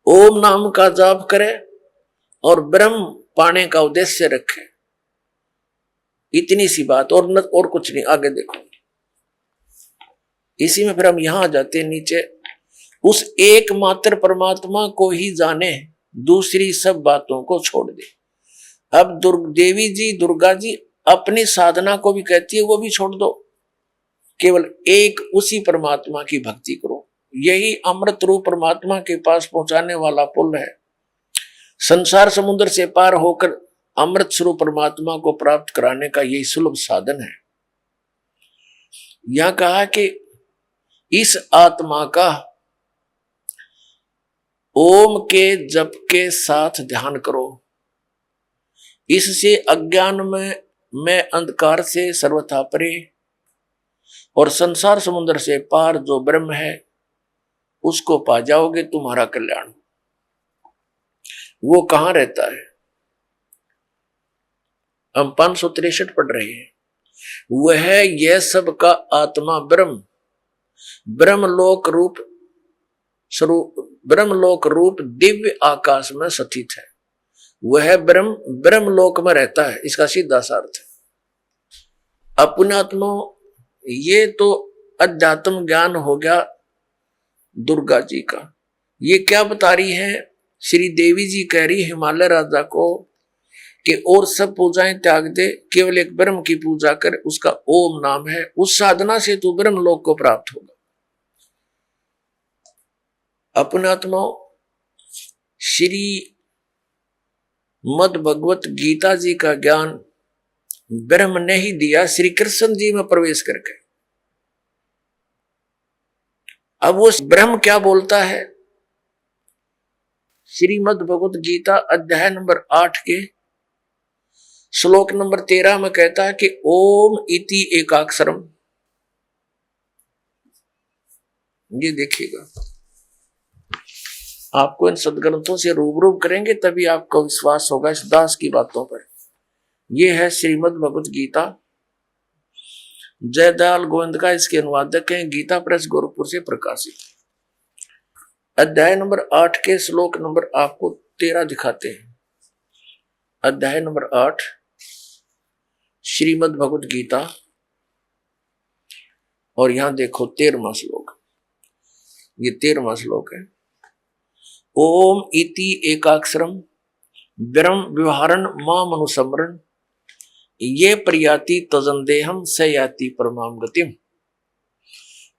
ओम नाम का जाप करे और ब्रह्म पाने का उद्देश्य रखे। इतनी सी बात और कुछ नहीं। आगे देखो, इसी में फिर हम यहां आ जाते हैं नीचे। उस एकमात्र परमात्मा को ही जाने, दूसरी सब बातों को छोड़ दे। अब देवी जी, दुर्गा जी अपनी साधना को भी कहती है वो भी छोड़ दो, केवल एक उसी परमात्मा की भक्ति करो। यही अमृत रूप परमात्मा के पास पहुंचाने वाला पुल है। संसार समुद्र से पार होकर अमृत स्वरूप परमात्मा को प्राप्त कराने का यही सुलभ साधन है। यह कहा कि इस आत्मा का ओम के जप के साथ ध्यान करो, इससे अज्ञान में अंधकार से सर्वथा परे और संसार समुद्र से पार जो ब्रह्म है उसको पा जाओगे, तुम्हारा कल्याण। वो कहां रहता है? हम 563 पढ़ रहे हैं। वह यह सब का आत्मा ब्रह्म, ब्रह्मलोक रूप दिव्य आकाश में स्थित है। वह ब्रह्मलोक में रहता है, इसका सीधा सा अर्थ है। अपनात्मा, ये तो अध्यात्म ज्ञान हो गया दुर्गा जी का। ये क्या बता रही है? श्री देवी जी कह रही हिमालय राजा को कि और सब पूजाएं त्याग दे, केवल एक ब्रह्म की पूजा कर, उसका ओम नाम है। उस साधना से तू ब्रह्म लोक को प्राप्त होगा। अपनात्मा, श्री मद भगवत गीता जी का ज्ञान ब्रह्म ने ही दिया श्री कृष्ण जी में प्रवेश करके। अब वो ब्रह्म क्या बोलता है? श्रीमद् भगवत गीता अध्याय नंबर 8 के श्लोक नंबर 13 में कहता है कि ओम इति एकाक्षरम। ये देखिएगा, आपको इन सदग्रंथों से रूबरू करेंगे तभी आपको विश्वास होगा इस दास की बातों पर। यह है श्रीमद् भगवत गीता, जयदयाल गोविंद का इसके अनुवादक हैं, गीता प्रेस गोरखपुर से प्रकाशित। अध्याय नंबर 8 के श्लोक नंबर आपको 13 दिखाते हैं। अध्याय नंबर 8 श्रीमद् भगवत गीता, और यहां देखो 13वां श्लोक। ये 13वां श्लोक है। ओम इति एकाक्षरम ब्रह्म व्यवहारण माम अनुसमरण ये प्रयाति तजंदेहम स याति परमाम गतिम।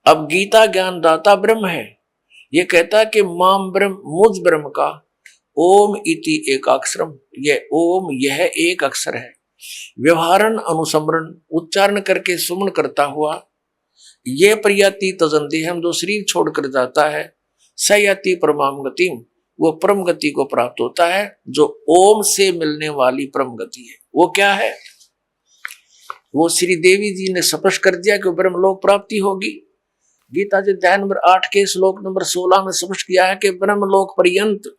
अब गीता ज्ञानदाता ब्रह्म है, ये कहता है कि माम ब्रह्म, मुझ ब्रह्म का ओम इति एकाक्षरम, यह ओम यह एक अक्षर है, व्यवहारन अनुसमरण उच्चारण करके सुमन करता हुआ, ये प्रयाति तजंदेहम जो शरीर छोड़कर जाता है, स याति परमाम गतिम वो परम गति को प्राप्त होता है, जो ओम से मिलने वाली परम गति है। वो क्या है? वो श्री देवी जी ने स्पष्ट कर दिया कि ब्रह्मलोक प्राप्ति होगी। गीता जी अध्याय नंबर 8 के श्लोक नंबर 16 में स्पष्ट किया है कि ब्रह्मलोक पर्यंत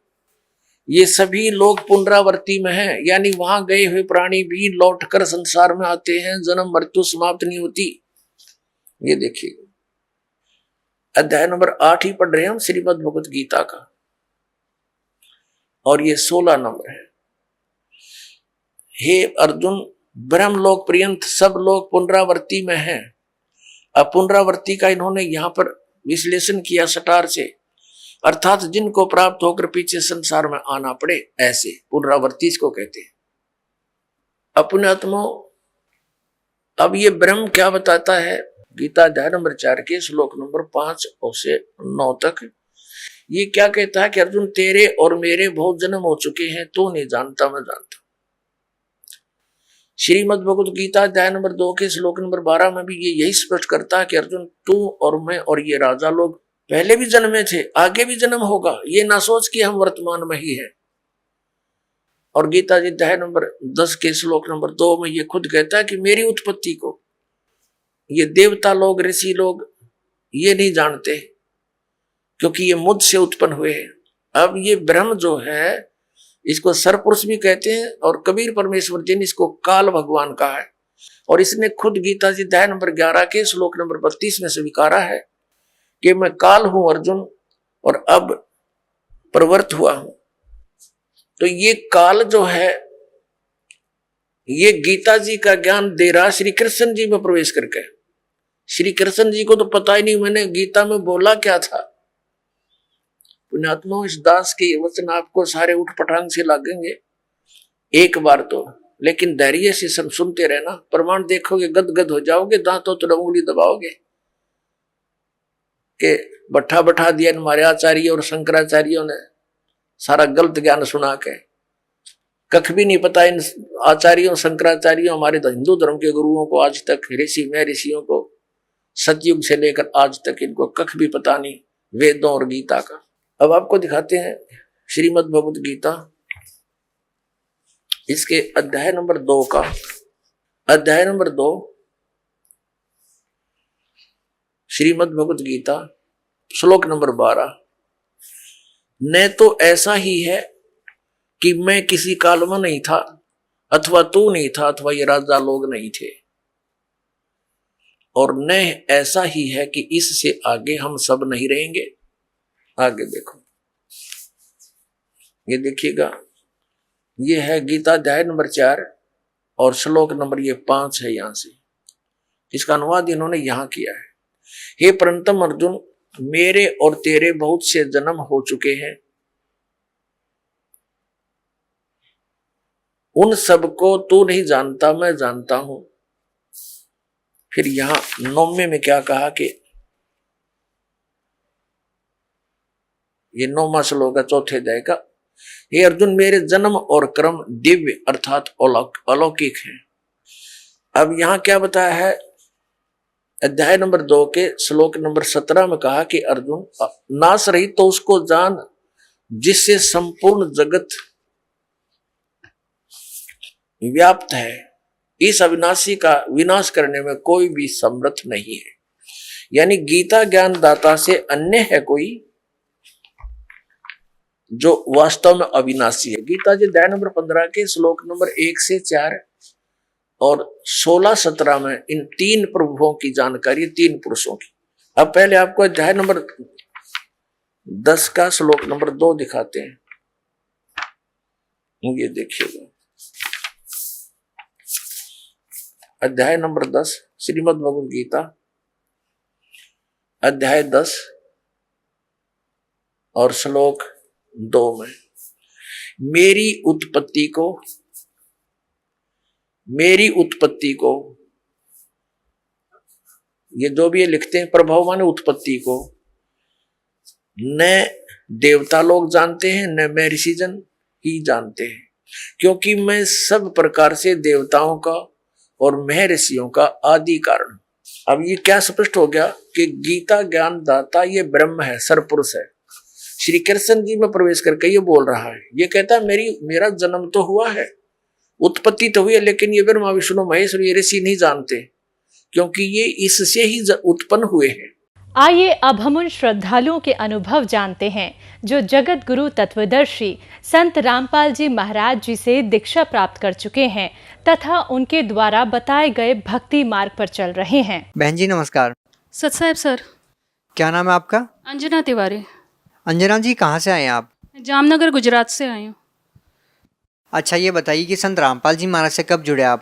ये सभी लोग पुनरावर्ती में हैं, यानी वहां गए हुए प्राणी भी लौटकर संसार में आते हैं, जन्म मृत्यु समाप्त नहीं होती। ये देखिए अध्याय नंबर 8 ही पढ़ रहे हैं हम श्रीमद् भगवत गीता का, और ये 16 नंबर है। हे अर्जुन, ब्रह्मलोक पर्यंत सब लोग पुनरावर्ती में हैं। अब पुनरावर्ती का इन्होंने यहां पर विश्लेषण किया सटार से, अर्थात जिनको प्राप्त होकर पीछे संसार में आना पड़े, ऐसे पुनरावर्ती इसको कहते हैं। अपने आत्मा, अब ये ब्रह्म क्या बताता है? गीता अध्याय नंबर 4 के श्लोक नंबर 5 से 9 तक ये क्या कहता है कि अर्जुन तेरे और मेरे बहुत जन्म हो चुके हैं, तो नहीं जानता, मैं जानता। श्रीमद् भगवत गीता अध्याय नंबर 2 के श्लोक नंबर 12 में भी ये यही स्पष्ट करता है कि अर्जुन तू और मैं और ये राजा लोग पहले भी जन्मे थे, आगे भी जन्म होगा, ये ना सोच कि हम वर्तमान में ही है। और गीता जी अध्याय नंबर 10 के श्लोक नंबर 2 में ये खुद कहता है कि मेरी उत्पत्ति को ये देवता लोग, ऋषि लोग ये नहीं जानते, क्योंकि ये मुझसे उत्पन्न हुए हैं। अब ये ब्रह्म जो है इसको सरपुरुष भी कहते हैं, और कबीर परमेश्वर जी ने इसको काल भगवान कहा है, और इसने खुद गीता जी अध्याय नंबर 11 के श्लोक नंबर 32 में स्वीकारा है कि मैं काल हूं अर्जुन, और अब प्रवृत्त हुआ हूं। तो ये काल जो है ये गीता जी का ज्ञान दे रहा श्री कृष्ण जी में प्रवेश करके। श्री कृष्ण जी को तो पता ही नहीं मैंने गीता में बोला क्या था। पुण्यात्मा, इस दास के वचन आपको सारे उठ पटांग से लगेंगे एक बार तो, लेकिन धैर्य से सब सुनते रहना, प्रमाण देखोगे गदगद हो जाओगे, दांतों तो उंगली दबाओगे कि बैठा बैठा दिया हमारे आचार्य और शंकराचार्यों ने सारा गलत ज्ञान सुना के। कख भी नहीं पता इन आचार्यों शंकराचार्यों, हमारे हिंदू धर्म के गुरुओं को आज तक, ऋषि में ऋषियों को सतयुग से लेकर आज तक इनको कख भी पता नहीं वेदों और गीता का। अब आपको दिखाते हैं श्रीमद् भगवत गीता, इसके अध्याय नंबर 2 का, अध्याय नंबर 2 श्रीमद् भगवत गीता श्लोक नंबर 12। न तो ऐसा ही है कि मैं किसी काल में नहीं था, अथवा तू नहीं था, अथवा ये राजा लोग नहीं थे, और न ऐसा ही है कि इससे आगे हम सब नहीं रहेंगे। आगे देखो, ये देखिएगा, ये है गीता अध्याय नंबर 4 और श्लोक नंबर ये 5 है। यहां से इसका अनुवाद इन्होंने यहां किया है। हे परंतम अर्जुन, मेरे और तेरे बहुत से जन्म हो चुके हैं, उन सबको तू नहीं जानता, मैं जानता हूं। फिर यहां 9वें में क्या कहा कि ये 9वां श्लोक है 4थे अध्याय का। हे अर्जुन, मेरे जन्म और कर्म दिव्य अर्थात अलौकिक है। अब यहां क्या बताया है? अध्याय नंबर 2 के श्लोक नंबर 17 में कहा कि अर्जुन नाश रहित तो उसको जान जिससे संपूर्ण जगत व्याप्त है, इस अविनाशी का विनाश करने में कोई भी समर्थ नहीं है। यानी गीता ज्ञान दाता से अन्य है कोई जो वास्तव में अविनाशी है। गीता जी अध्याय नंबर 15 के श्लोक नंबर 1 से 4 और 16-17 में इन 3 प्रभुओं की जानकारी, 3 पुरुषों की। अब पहले आपको अध्याय नंबर 10 का श्लोक नंबर 2 दिखाते हैं। ये देखिएगा, अध्याय नंबर 10 श्रीमद् भगवद गीता अध्याय 10 और श्लोक 2 में मेरी उत्पत्ति को मेरी उत्पत्ति को, ये जो भी ये लिखते हैं प्रभाव माने उत्पत्ति को, न देवता लोग जानते हैं न मैं ऋषिजन ही जानते हैं, क्योंकि मैं सब प्रकार से देवताओं का और महर्षियों का आदि कारण। अब ये क्या स्पष्ट हो गया कि गीता ज्ञान दाता ये ब्रह्म है, सरपुरुष है। श्री कृष्ण जी में प्रवेश करके ये बोल रहा है, ये कहता है मेरा जन्म तो हुआ है, उत्पत्ति तो हुई है, लेकिन ये ब्रह्मा विष्णु महेश ये ऋषि नहीं जानते, क्योंकि ये इससे ही उत्पन्न हुए हैं। आइए अब हम उन श्रद्धालुओं के अनुभव जानते हैं जो जगत गुरु तत्वदर्शी संत रामपाल जी महाराज जी से दीक्षा प्राप्त कर चुके हैं तथा उनके द्वारा बताए गए भक्ति मार्ग पर चल रहे हैं। बहन जी नमस्कार। सत साहब सर। क्या नाम है आपका? अंजना तिवारी। अंजना जी कहाँ से आए हैं आप? जामनगर गुजरात से आई हूँ। अच्छा ये बताइए कि संत रामपाल जी महाराज से कब जुड़े आप?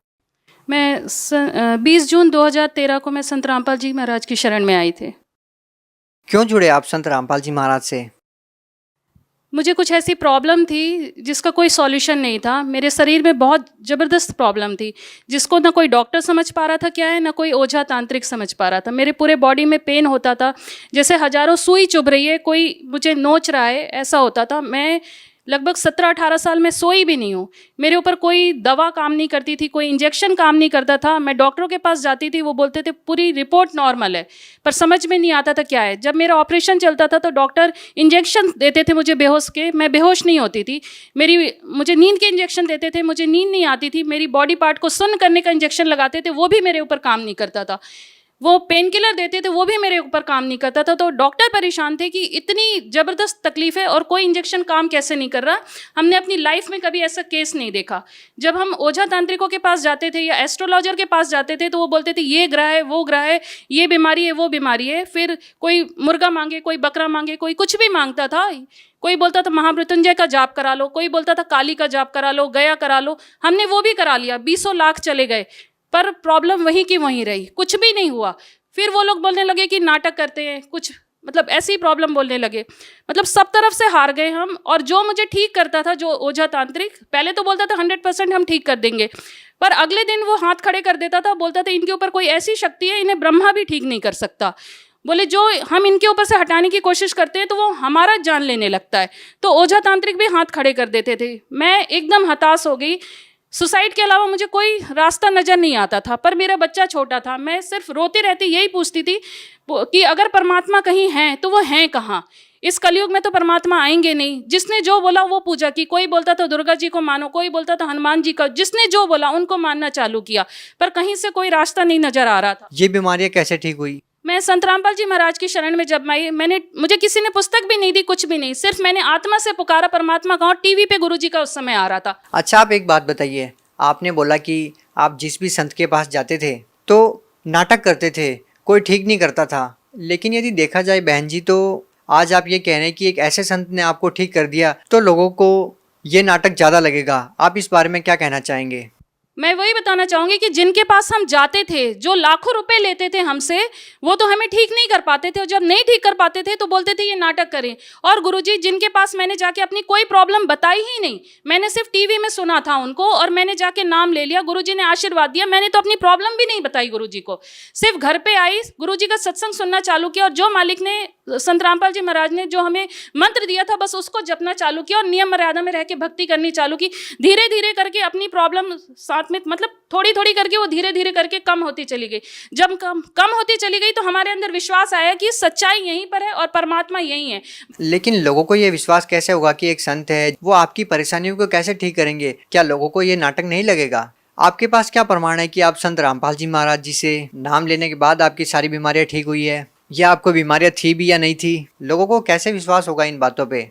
मैं 20 जून 2013 को मैं संत रामपाल जी महाराज की शरण में आई थी। क्यों जुड़े आप संत रामपाल जी महाराज से? मुझे कुछ ऐसी प्रॉब्लम थी जिसका कोई सॉल्यूशन नहीं था। मेरे शरीर में बहुत ज़बरदस्त प्रॉब्लम थी जिसको ना कोई डॉक्टर समझ पा रहा था क्या है, ना कोई ओझा तांत्रिक समझ पा रहा था। मेरे पूरे बॉडी में पेन होता था, जैसे हजारों सुई चुभ रही है, कोई मुझे नोच रहा है, ऐसा होता था। मैं लगभग 17-18 साल में सोई भी नहीं हूँ। मेरे ऊपर कोई दवा काम नहीं करती थी, कोई इंजेक्शन काम नहीं करता था। मैं डॉक्टरों के पास जाती थी, वो बोलते थे पूरी रिपोर्ट नॉर्मल है, पर समझ में नहीं आता था क्या है। जब मेरा ऑपरेशन चलता था तो डॉक्टर इंजेक्शन देते थे मुझे बेहोश के, मैं बेहोश नहीं होती थी। मुझे नींद के इंजेक्शन देते थे, मुझे नींद नहीं आती थी। मेरी बॉडी पार्ट को सुन्न करने का इंजेक्शन लगाते थे, वो भी मेरे ऊपर काम नहीं करता था। वो पेन किलर देते थे, वो भी मेरे ऊपर काम नहीं करता था। तो डॉक्टर परेशान थे कि इतनी ज़बरदस्त तकलीफ है और कोई इंजेक्शन काम कैसे नहीं कर रहा। हमने अपनी लाइफ में कभी ऐसा केस नहीं देखा। जब हम ओझा तांत्रिकों के पास जाते थे या एस्ट्रोलॉजर के पास जाते थे तो वो बोलते थे ये ग्रह है, वो ग्रह है, ये बीमारी है, वो बीमारी है। फिर कोई मुर्गा मांगे, कोई बकरा मांगे, कोई कुछ भी मांगता था। कोई बोलता था महामृत्युंजय का जाप करा लो, कोई बोलता था काली का जाप करा लो, गया करा लो। हमने वो भी करा लिया, 20 लाख चले गए, पर प्रॉब्लम वहीं की वहीं रही, कुछ भी नहीं हुआ। फिर वो लोग बोलने लगे कि नाटक करते हैं कुछ, मतलब ऐसी प्रॉब्लम बोलने लगे। मतलब सब तरफ से हार गए हम। और जो मुझे ठीक करता था, जो ओझा तांत्रिक, पहले तो बोलता था 100% हम ठीक कर देंगे, पर अगले दिन वो हाथ खड़े कर देता था, बोलता था इनके ऊपर कोई ऐसी शक्ति है, इन्हें ब्रह्मा भी ठीक नहीं कर सकता। बोले जो हम इनके ऊपर से हटाने की कोशिश करते हैं तो वो हमारा जान लेने लगता है। तो ओझा तांत्रिक भी हाथ खड़े कर देते थे। मैं एकदम हताश हो गई। सुसाइड के अलावा मुझे कोई रास्ता नज़र नहीं आता था, पर मेरा बच्चा छोटा था। मैं सिर्फ रोती रहती, यही पूछती थी कि अगर परमात्मा कहीं हैं तो वो हैं कहाँ। इस कलयुग में तो परमात्मा आएंगे नहीं। जिसने जो बोला वो पूजा की। कोई बोलता था दुर्गा जी को मानो, कोई बोलता था हनुमान जी का। जिसने जो बोला उनको मानना चालू किया, पर कहीं से कोई रास्ता नहीं नजर आ रहा था। ये बीमारियाँ कैसे ठीक हुई? मैं संत रामपाल जी महाराज की शरण में जब आई, मुझे किसी ने पुस्तक भी नहीं दी, कुछ भी नहीं। सिर्फ मैंने आत्मा से पुकारा, परमात्मा कहाँ। टीवी पे गुरुजी का उस समय आ रहा था। अच्छा आप एक बात बताइए, आपने बोला कि आप जिस भी संत के पास जाते थे तो नाटक करते थे, कोई ठीक नहीं करता था। लेकिन यदि देखा जाए बहन जी, तो आज आप ये कह रहे हैं कि एक ऐसे संत ने आपको ठीक कर दिया, तो लोगों को ये नाटक ज़्यादा लगेगा। आप इस बारे में क्या कहना चाहेंगे? मैं वही बताना चाहूंगी कि जिनके पास हम जाते थे, जो लाखों रुपए लेते थे हमसे, वो तो हमें ठीक नहीं कर पाते थे। और जब नहीं ठीक कर पाते थे तो बोलते थे ये नाटक करें। और गुरुजी जिनके पास मैंने जाके अपनी कोई प्रॉब्लम बताई ही नहीं, मैंने सिर्फ टीवी में सुना था उनको और मैंने जाके नाम ले लिया, गुरुजी ने आशीर्वाद दिया। मैंने तो अपनी प्रॉब्लम भी नहीं बताई गुरुजी को, सिर्फ घर पे आई, गुरुजी का सत्संग सुनना चालू किया और जो मालिक ने, संत रामपाल जी महाराज ने जो हमें मंत्र दिया था, बस उसको जपना चालू किया और नियम मर्यादा में रह के भक्ति करनी चालू की। धीरे धीरे करके अपनी प्रॉब्लम साथ में, मतलब थोड़ी थोड़ी करके वो धीरे धीरे करके कम होती चली गई। जब कम होती चली गई तो हमारे अंदर विश्वास आया कि सच्चाई यहीं पर है और परमात्मा यहीं है। लेकिन लोगों को ये विश्वास कैसे होगा कि एक संत है, वो आपकी परेशानियों को कैसे ठीक करेंगे? क्या लोगों को ये नाटक नहीं लगेगा? आपके पास क्या प्रमाण है कि आप संत रामपाल जी महाराज जी से नाम लेने के बाद आपकी सारी बीमारियां ठीक हुई है, या आपको बीमारियां थी भी या नहीं थी? लोगों को कैसे विश्वास होगा इन बातों पे?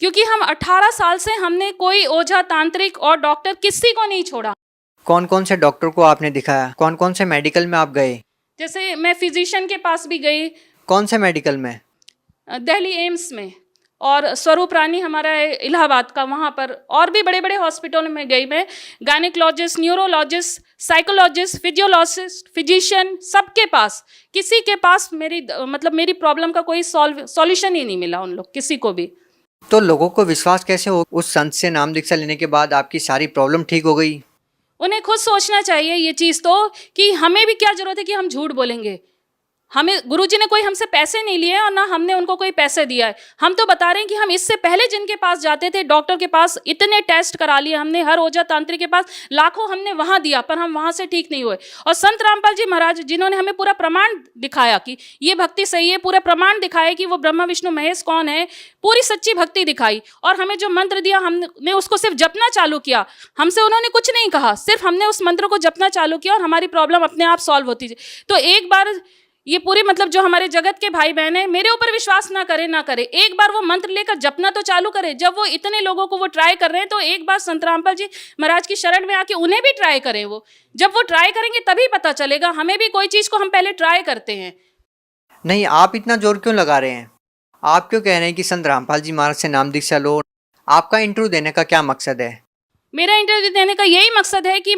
क्योंकि हम 18 साल से हमने कोई ओझा तांत्रिक और डॉक्टर किसी को नहीं छोड़ा। कौन कौन से डॉक्टर को आपने दिखाया? कौन कौन से मेडिकल में आप गए? जैसे मैं फिजिशियन के पास भी गई। कौन से मेडिकल में? दिल्ली एम्स में, और स्वरूप रानी हमारा है इलाहाबाद का, वहाँ पर। और भी बड़े बड़े हॉस्पिटल में गई मैं। Gynaecologist, neurologist, psychologist, physiologist, physician, सबके पास, किसी के पास मेरी प्रॉब्लम का कोई सॉल्यूशन ही नहीं मिला उन लोग, किसी को भी। तो लोगों को विश्वास कैसे हो उस संत से नाम दीक्षा लेने के बाद आपकी सारी प्रॉब्लम ठीक हो गई? उन्हें खुद सोचना चाहिए ये चीज़ तो, कि हमें भी क्या जरूरत है कि हम झूठ बोलेंगे। हमें गुरुजी ने कोई हमसे पैसे नहीं लिए और ना हमने उनको कोई पैसे दिया है। हम तो बता रहे हैं कि हम इससे पहले जिनके पास जाते थे, डॉक्टर के पास, इतने टेस्ट करा लिए हमने, हर ओझा तांत्रिक के पास लाखों हमने वहां दिया, पर हम वहां से ठीक नहीं हुए। और संत रामपाल जी महाराज जिन्होंने हमें पूरा प्रमाण दिखाया कि ये भक्ति सही है, पूरा प्रमाण दिखाया कि वो ब्रह्मा विष्णु महेश कौन है, पूरी सच्ची भक्ति दिखाई, और हमें जो मंत्र दिया हमने उसको सिर्फ जपना चालू किया। हमसे उन्होंने कुछ नहीं कहा, सिर्फ हमने उस मंत्र को जपना चालू किया और हमारी प्रॉब्लम अपने आप सॉल्व होती थी। तो एक बार ये पूरी मतलब जो हमारे जगत के भाई बहन है, मेरे ऊपर विश्वास ना करे, एक बार वो मंत्र लेकर जपना तो चालू करे। जब वो इतने लोगों को वो ट्राई कर रहे हैं, तो एक बार संत रामपाल जी महाराज की शरण में आके उन्हें भी ट्राई करें। वो जब वो ट्राई करेंगे तभी पता चलेगा। हमें भी कोई चीज़ को हम पहले ट्राई करते हैं। नहीं, आप इतना जोर क्यों लगा रहे हैं? आप क्यों कह रहे हैं कि संत रामपाल जी महाराज से नाम दीक्षा लो? आपका इंटरव्यू देने का क्या मकसद है? मेरा इंटरव्यू देने का यही मकसद है कि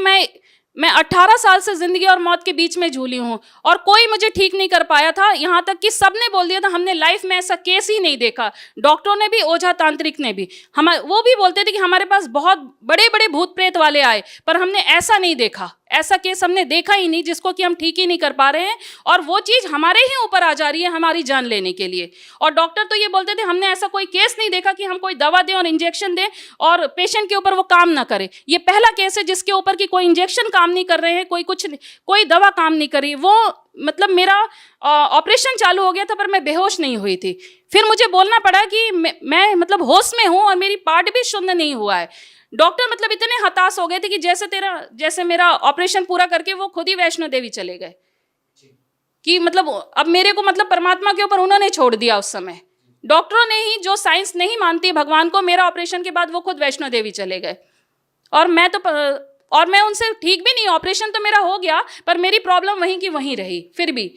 मैं 18 साल से जिंदगी और मौत के बीच में झूली हूँ और कोई मुझे ठीक नहीं कर पाया था। यहाँ तक कि सबने बोल दिया था, हमने लाइफ में ऐसा केस ही नहीं देखा। डॉक्टरों ने भी, ओझा तांत्रिक ने भी, वो भी बोलते थे कि हमारे पास बहुत बड़े बड़े भूत प्रेत वाले आए, पर हमने ऐसा नहीं देखा, ऐसा केस हमने देखा ही नहीं जिसको कि हम ठीक ही नहीं कर पा रहे हैं। और वो चीज़ हमारे ही ऊपर आ जा रही है हमारी जान लेने के लिए। और डॉक्टर तो ये बोलते थे, हमने ऐसा कोई केस नहीं देखा कि हम कोई दवा दें और इंजेक्शन दें और पेशेंट के ऊपर वो काम ना करे। ये पहला केस है जिसके ऊपर कि कोई इंजेक्शन काम नहीं कर रहे हैं, कोई दवा काम नहीं कर रही। वो मतलब मेरा ऑपरेशन चालू हो गया था पर मैं बेहोश नहीं हुई थी। फिर मुझे बोलना पड़ा कि मैं मतलब होश में हूँ और मेरी पार्ट भी शुद्ध नहीं हुआ है। डॉक्टर मतलब इतने हताश हो गए थे कि जैसे मेरा ऑपरेशन पूरा करके वो खुद ही वैष्णो देवी चले गए, कि मतलब अब मेरे को मतलब परमात्मा के ऊपर उन्होंने छोड़ दिया। उस समय डॉक्टरों ने ही, जो साइंस नहीं मानती भगवान को, मेरा ऑपरेशन के बाद वो खुद वैष्णो देवी चले गए। और मैं उनसे ठीक भी नहीं, ऑपरेशन तो मेरा हो गया पर मेरी प्रॉब्लम वहीं की वहीं रही। फिर भी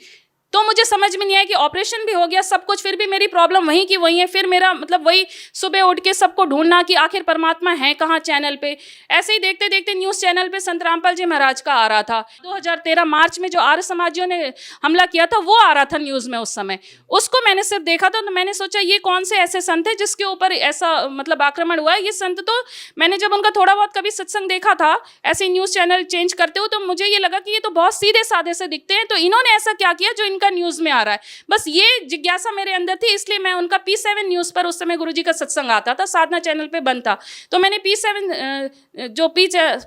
तो मुझे समझ में नहीं आया कि ऑपरेशन भी हो गया सब कुछ, फिर भी मेरी प्रॉब्लम वहीं की वहीं है। फिर मेरा मतलब वही सुबह उठ के सबको ढूंढना कि आखिर परमात्मा है कहाँ चैनल पे। ऐसे ही देखते देखते न्यूज़ चैनल पे संत रामपाल जी महाराज का आ रहा था। 2013 मार्च में जो आर्य समाजियों ने हमला किया था वो आ रहा था न्यूज़ में उस समय। उसको मैंने सिर्फ देखा था, तो मैंने सोचा ये कौन से ऐसे संत है जिसके ऊपर ऐसा मतलब आक्रमण हुआ है। ये संत तो मैंने जब उनका थोड़ा बहुत कभी सत्संग देखा था ऐसे न्यूज़ चैनल चेंज करते हो, तो मुझे ये लगा कि ये तो बहुत सीधे साधे से दिखते हैं, तो इन्होंने ऐसा क्या किया जो इनका न्यूज़ में आ रहा है। बस ये जिज्ञासा मेरे अंदर थी, इसलिए मैं उनका P7 न्यूज़ पर उस समय गुरुजी का सत्संग आता था, साधना चैनल पे बंद था, तो मैंने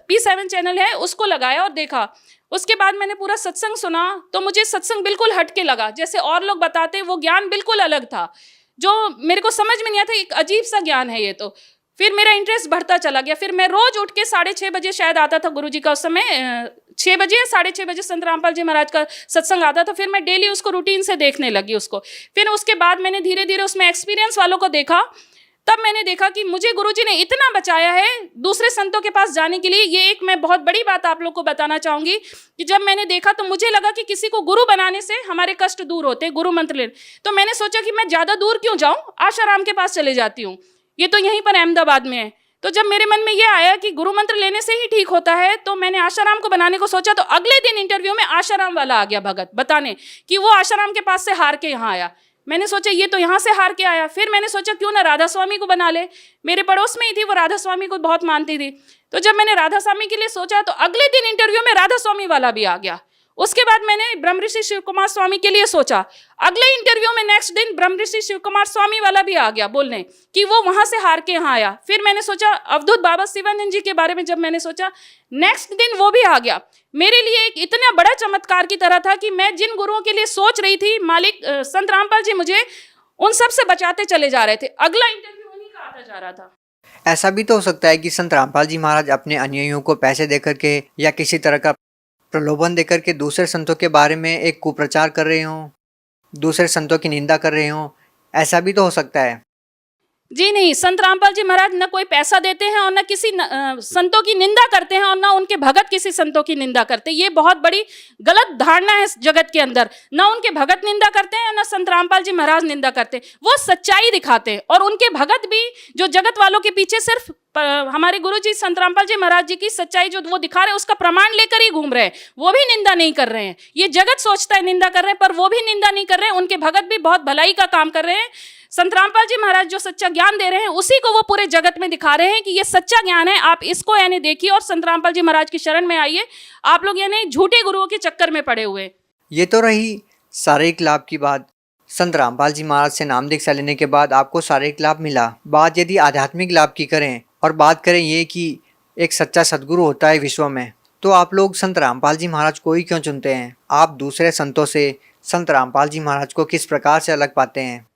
P7 चैनल है उसको लगाया और देखा। उसके बाद मैंने पूरा सत्संग सुना तो मुझे सत्संग बिल्कुल हटके लगा। जैसे और लोग बताते हैं वो ज्ञान बिल्कुल अलग था, जो मेरे को समझ में नहीं आता, एक अजीब सा ज्ञान है ये तो। फिर मेरा इंटरेस्ट बढ़ता चला गया। फिर मैं रोज उठ के 6:30 बजे शायद आता था गुरुजी का, उस समय 6 बजे या 6:30 बजे संत रामपाल जी महाराज का सत्संग आता था। फिर मैं डेली उसको रूटीन से देखने लगी उसको। फिर उसके बाद मैंने धीरे धीरे उसमें एक्सपीरियंस वालों को देखा, तब मैंने देखा कि मुझे गुरुजी ने इतना बचाया है दूसरे संतों के पास जाने के लिए। ये एक मैं बहुत बड़ी बात आप लोग को बताना चाहूँगी कि जब मैंने देखा तो मुझे लगा कि किसी को गुरु बनाने से हमारे कष्ट दूर होते हैं, गुरु मंत्र ले। तो मैंने सोचा कि मैं ज़्यादा दूर क्यों जाऊँ, आशाराम के पास चले जाती हूँ, ये तो यहीं पर अहमदाबाद में है। तो जब मेरे मन में ये आया कि गुरु मंत्र लेने से ही ठीक होता है, तो मैंने आशाराम को बनाने को सोचा। तो अगले दिन इंटरव्यू में आशाराम वाला आ गया भगत बताने कि वो आशाराम के पास से हार के यहाँ आया। मैंने सोचा ये तो यहाँ से हार के आया। फिर मैंने सोचा क्यों ना राधा स्वामी को बना ले, मेरे पड़ोस में ही थी वो, राधा स्वामी को बहुत मानती थी। तो जब मैंने राधा स्वामी के लिए सोचा तो अगले दिन इंटरव्यू में राधा स्वामी वाला भी आ गया। उसके बाद मैंने ब्रह्म ऋषि शिव कुमार स्वामी के लिए सोचा, अगले इंटरव्यू में नेक्स्ट दिन ब्रह्म ऋषि शिव कुमार स्वामी वाला भी आ गया बोलने कि वो वहां से हार के यहाँ आया। फिर मैंने सोचा अवधूत बाबा शिवानंद जी के बारे में, जब मैंने सोचा नेक्स्ट दिन वो भी आ गया। मेरे लिए एक इतना बड़ा चमत्कार की तरह था कि मैं जिन गुरुओं के लिए सोच रही थी, मालिक संत रामपाल जी मुझे उन सब से बचाते चले जा रहे थे। अगला इंटरव्यू उन्हीं का आता जा रहा था। ऐसा भी तो हो सकता है कि संत रामपाल जी महाराज अपने अनुयायियों को पैसे देकर के या किसी तरह का प्रलोभन देकर के दूसरे संतों के बारे में एक कुप्रचार कर रहे हों, दूसरे संतों की निंदा कर रहे हों। ऐसा भी तो हो सकता है। जी नहीं, संत रामपाल जी महाराज न कोई पैसा देते हैं और न किसी संतों की निंदा करते हैं और न उनके भगत किसी संतों की निंदा करते। ये बहुत बड़ी गलत धारणा है जगत के अंदर। न उनके भगत निंदा करते हैं न संत रामपाल जी महाराज निंदा करते हैं। वो सच्चाई दिखाते हैं और उनके भगत भी जो जगत वालों के पीछे सिर्फ हमारे गुरु जी संत रामपाल जी महाराज जी की सच्चाई जो वो दिखा रहे हैं उसका प्रमाण लेकर ही घूम रहे हैं, वो भी निंदा नहीं कर रहे हैं। ये जगत सोचता है निंदा कर रहे हैं, पर वो भी निंदा नहीं कर रहे हैं। उनके भगत भी बहुत भलाई का काम कर रहे हैं। संत रामपाल जी महाराज जो सच्चा ज्ञान दे रहे हैं उसी को वो पूरे जगत में दिखा रहे हैं कि ये सच्चा ज्ञान है, आप इसको यानी देखिए और संत रामपाल जी महाराज की शरण में आइए। आप लोग यानी झूठे गुरुओं के चक्कर में पड़े हुए। ये तो रही शारीरिक लाभ की बात। संत रामपाल जी महाराज से नाम दीक्षा लेने के बाद आपको शारीरिक लाभ मिला। बात यदि आध्यात्मिक लाभ की करें और बात करें ये कि एक सच्चा सद्गुरु होता है विश्व में, तो आप लोग संत रामपाल जी महाराज को ही क्यों चुनते हैं? आप दूसरे संतों से संत रामपाल जी महाराज को किस प्रकार से अलग पाते हैं?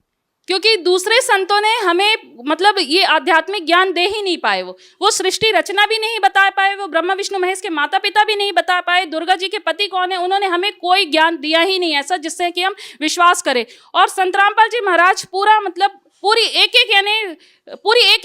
क्योंकि दूसरे संतों ने हमें मतलब ये आध्यात्मिक ज्ञान दे ही नहीं पाए। वो सृष्टि रचना भी नहीं बता पाए, वो ब्रह्मा विष्णु महेश के माता पिता भी नहीं बता पाए, दुर्गा जी के पति कौन है, उन्होंने हमें कोई ज्ञान दिया ही नहीं ऐसा जिससे कि हम विश्वास करें। और संत रामपाल जी महाराज पूरा मतलब पूरी एक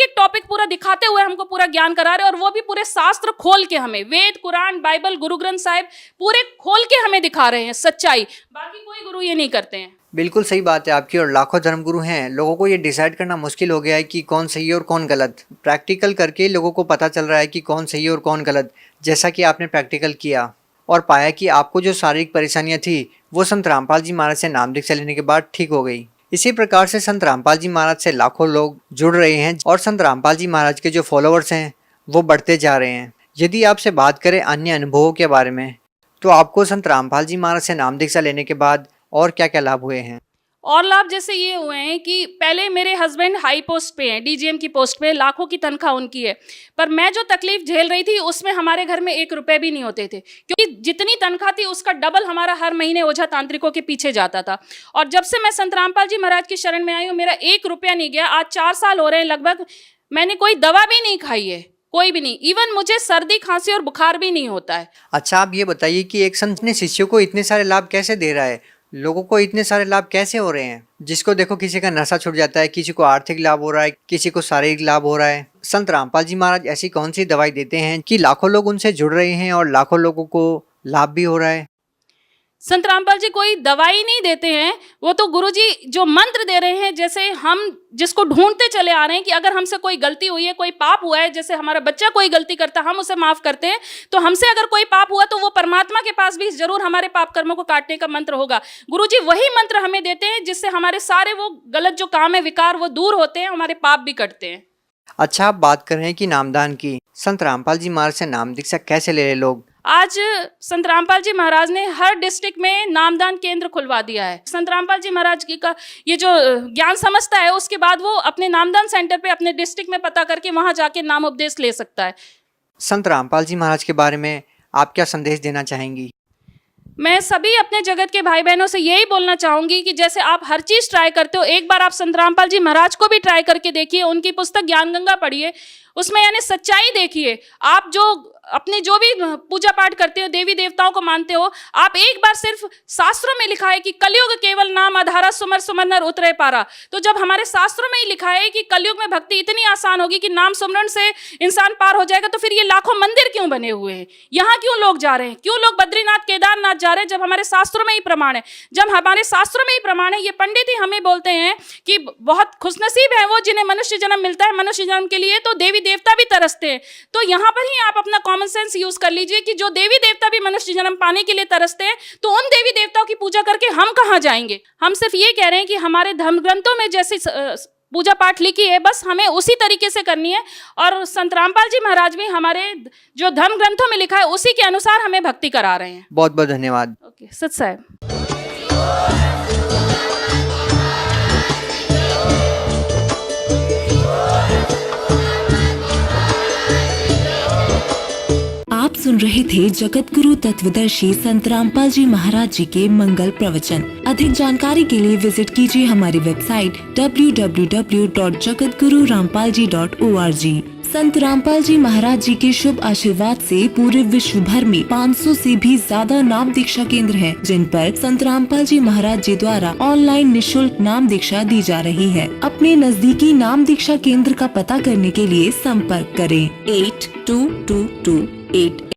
एक टॉपिक पूरा दिखाते हुए हमको पूरा ज्ञान करा रहे, और वो भी पूरे शास्त्र खोल के हमें, वेद कुरान बाइबल गुरु ग्रंथ साहिब पूरे खोल के हमें दिखा रहे हैं सच्चाई। बाकी कोई गुरु ये नहीं करते हैं। बिल्कुल सही बात है आपकी। और लाखों धर्मगुरु हैं, लोगों को ये डिसाइड करना मुश्किल हो गया है कि कौन सही है और कौन गलत। प्रैक्टिकल करके लोगों को पता चल रहा है कि कौन सही है और कौन गलत। जैसा कि आपने प्रैक्टिकल किया और पाया कि आपको जो शारीरिक परेशानियां थी वो संत रामपाल जी महाराज से नाम दीक्षा लेने के बाद ठीक हो गई। इसी प्रकार से संत रामपाल जी महाराज से लाखों लोग जुड़ रहे हैं और संत रामपाल जी महाराज के जो फॉलोअर्स हैं वो बढ़ते जा रहे हैं। यदि आपसे बात करें अन्य अनुभवों के बारे में, तो आपको संत रामपाल जी महाराज से नाम दीक्षा लेने के बाद और क्या क्या लाभ हुए हैं? और लाभ जैसे ये हुए हैं कि पहले मेरे हस्बैंड हाई पोस्ट पे हैं, डीजीएम की पोस्ट पे, लाखों की तनख्वाह उनकी है, पर मैं जो तकलीफ झेल रही थी उसमें हमारे घर में 1 रुपए भी नहीं होते थे, क्योंकि जितनी तनख्वाह थी उसका डबल हमारा हर महीने ओझा तांत्रिकों के पीछे जाता था। और जब से मैं संत रामपाल जी महाराज की शरण में आई हूँ, मेरा 1 रुपया नहीं गया। आज 4 साल हो रहे हैं लगभग, मैंने कोई दवा भी नहीं खाई है, कोई भी नहीं। इवन मुझे सर्दी खांसी और बुखार भी नहीं होता है। अच्छा, आप ये बताइए कि एक संत ने शिष्यों को इतने सारे लाभ कैसे दे रहा है? लोगों को इतने सारे लाभ कैसे हो रहे हैं? जिसको देखो किसी का नशा छूट जाता है, किसी को आर्थिक लाभ हो रहा है, किसी को शारीरिक लाभ हो रहा है। संत रामपाल जी महाराज ऐसी कौन सी दवाई देते हैं कि लाखों लोग उनसे जुड़ रहे हैं और लाखों लोगों को लाभ भी हो रहा है? संत रामपाल जी कोई दवाई नहीं देते हैं, वो तो गुरुजी जो मंत्र दे रहे हैं। जैसे हम जिसको ढूंढते चले आ रहे हैं कि अगर हमसे कोई गलती हुई है, कोई पाप हुआ है, जैसे हमारा बच्चा कोई गलती करता है हम उसे माफ करते हैं, तो हमसे अगर कोई पाप हुआ तो वो परमात्मा के पास भी जरूर हमारे पाप कर्मों को काटने का मंत्र होगा। गुरुजी वही मंत्र हमें देते हैं जिससे हमारे सारे वो गलत जो काम है, विकार, वो दूर होते हैं, हमारे पाप भी कटते हैं। अच्छा, आप बात कर रहे हैं कि नामदान की। संत रामपाल जी महाराज से नाम दीक्षा कैसे ले रहे लोग? आज संत रामपाल जी महाराज ने हर डिस्ट्रिक्ट में नामदान केंद्र खुलवा दिया है। संत रामपाल जी महाराज की का ये जो ज्ञान समझता है, उसके बाद वो अपने नामदान सेंटर पे अपने डिस्ट्रिक्ट में पता करके वहां जाके नाम उपदेश ले सकता है। संत रामपाल जी महाराज के बारे में आप क्या संदेश देना चाहेंगी? मैं सभी अपने जगत के भाई बहनों से यही बोलना चाहूंगी कि जैसे आप हर चीज ट्राई करते हो, एक बार आप संत रामपाल जी महाराज को भी ट्राई करके देखिए। उनकी पुस्तक ज्ञान गंगा पढ़िए, उसमें यानी सच्चाई देखिए। आप जो अपने जो भी पूजा पाठ करते हो, देवी देवताओं को मानते हो, आप एक बार सिर्फ शास्त्रों में लिखा है कि कलयुग केवल नाम आधारा, सुमर सुमर नर उतरे पारा। तो जब हमारे शास्त्रों में ही लिखा है कि कलयुग में भक्ति इतनी आसान होगी कि नाम सुमरण से इंसान पार हो जाएगा, तो फिर ये लाखों मंदिर क्यों बने हुए हैं? यहाँ क्यों लोग जा रहे हैं? क्यों लोग बद्रीनाथ केदारनाथ जा रहे हैं जब हमारे शास्त्रों में ही प्रमाण है? जब हमारे शास्त्रों में ही प्रमाण है, ये पंडित ही हमें बोलते हैं कि बहुत खुशनसीब है वो जिन्हें मनुष्य जन्म मिलता है। मनुष्य जन्म के लिए तो देवी देवता भी तरसते हैं। तो यहाँ पर ही आप अपना कॉमन सेंस यूज कर लीजिए कि जो देवी देवता भी मनुष्य जन्म पाने के लिए तरसते हैं, तो उन देवी देवताओं की पूजा करके हम कहाँ जाएंगे? हम सिर्फ ये कह रहे हैं कि हमारे धर्म ग्रंथों में जैसी पूजा पाठ लिखी है, बस हमें उसी तरीके से करनी है। और संत रामपाल जी महाराज भी हमारे जो धर्म ग्रंथों में लिखा है उसी के अनुसार हमें भक्ति करा रहे हैं। बहुत बहुत धन्यवाद। ओके, सत साहब। आप सुन रहे थे जगत गुरु तत्वदर्शी संत रामपाल जी महाराज जी के मंगल प्रवचन। अधिक जानकारी के लिए विजिट कीजिए हमारी वेबसाइट www.jagatgururampalji.org। संत रामपाल जी महाराज जी के शुभ आशीर्वाद से पूरे विश्व भर में 500 से भी ज्यादा नाम दीक्षा केंद्र हैं, जिन पर संत रामपाल जी महाराज जी द्वारा ऑनलाइन निशुल्क नाम दीक्षा दी जा रही है। अपने नजदीकी नाम दीक्षा केंद्र का पता करने के लिए संपर्क करें 8222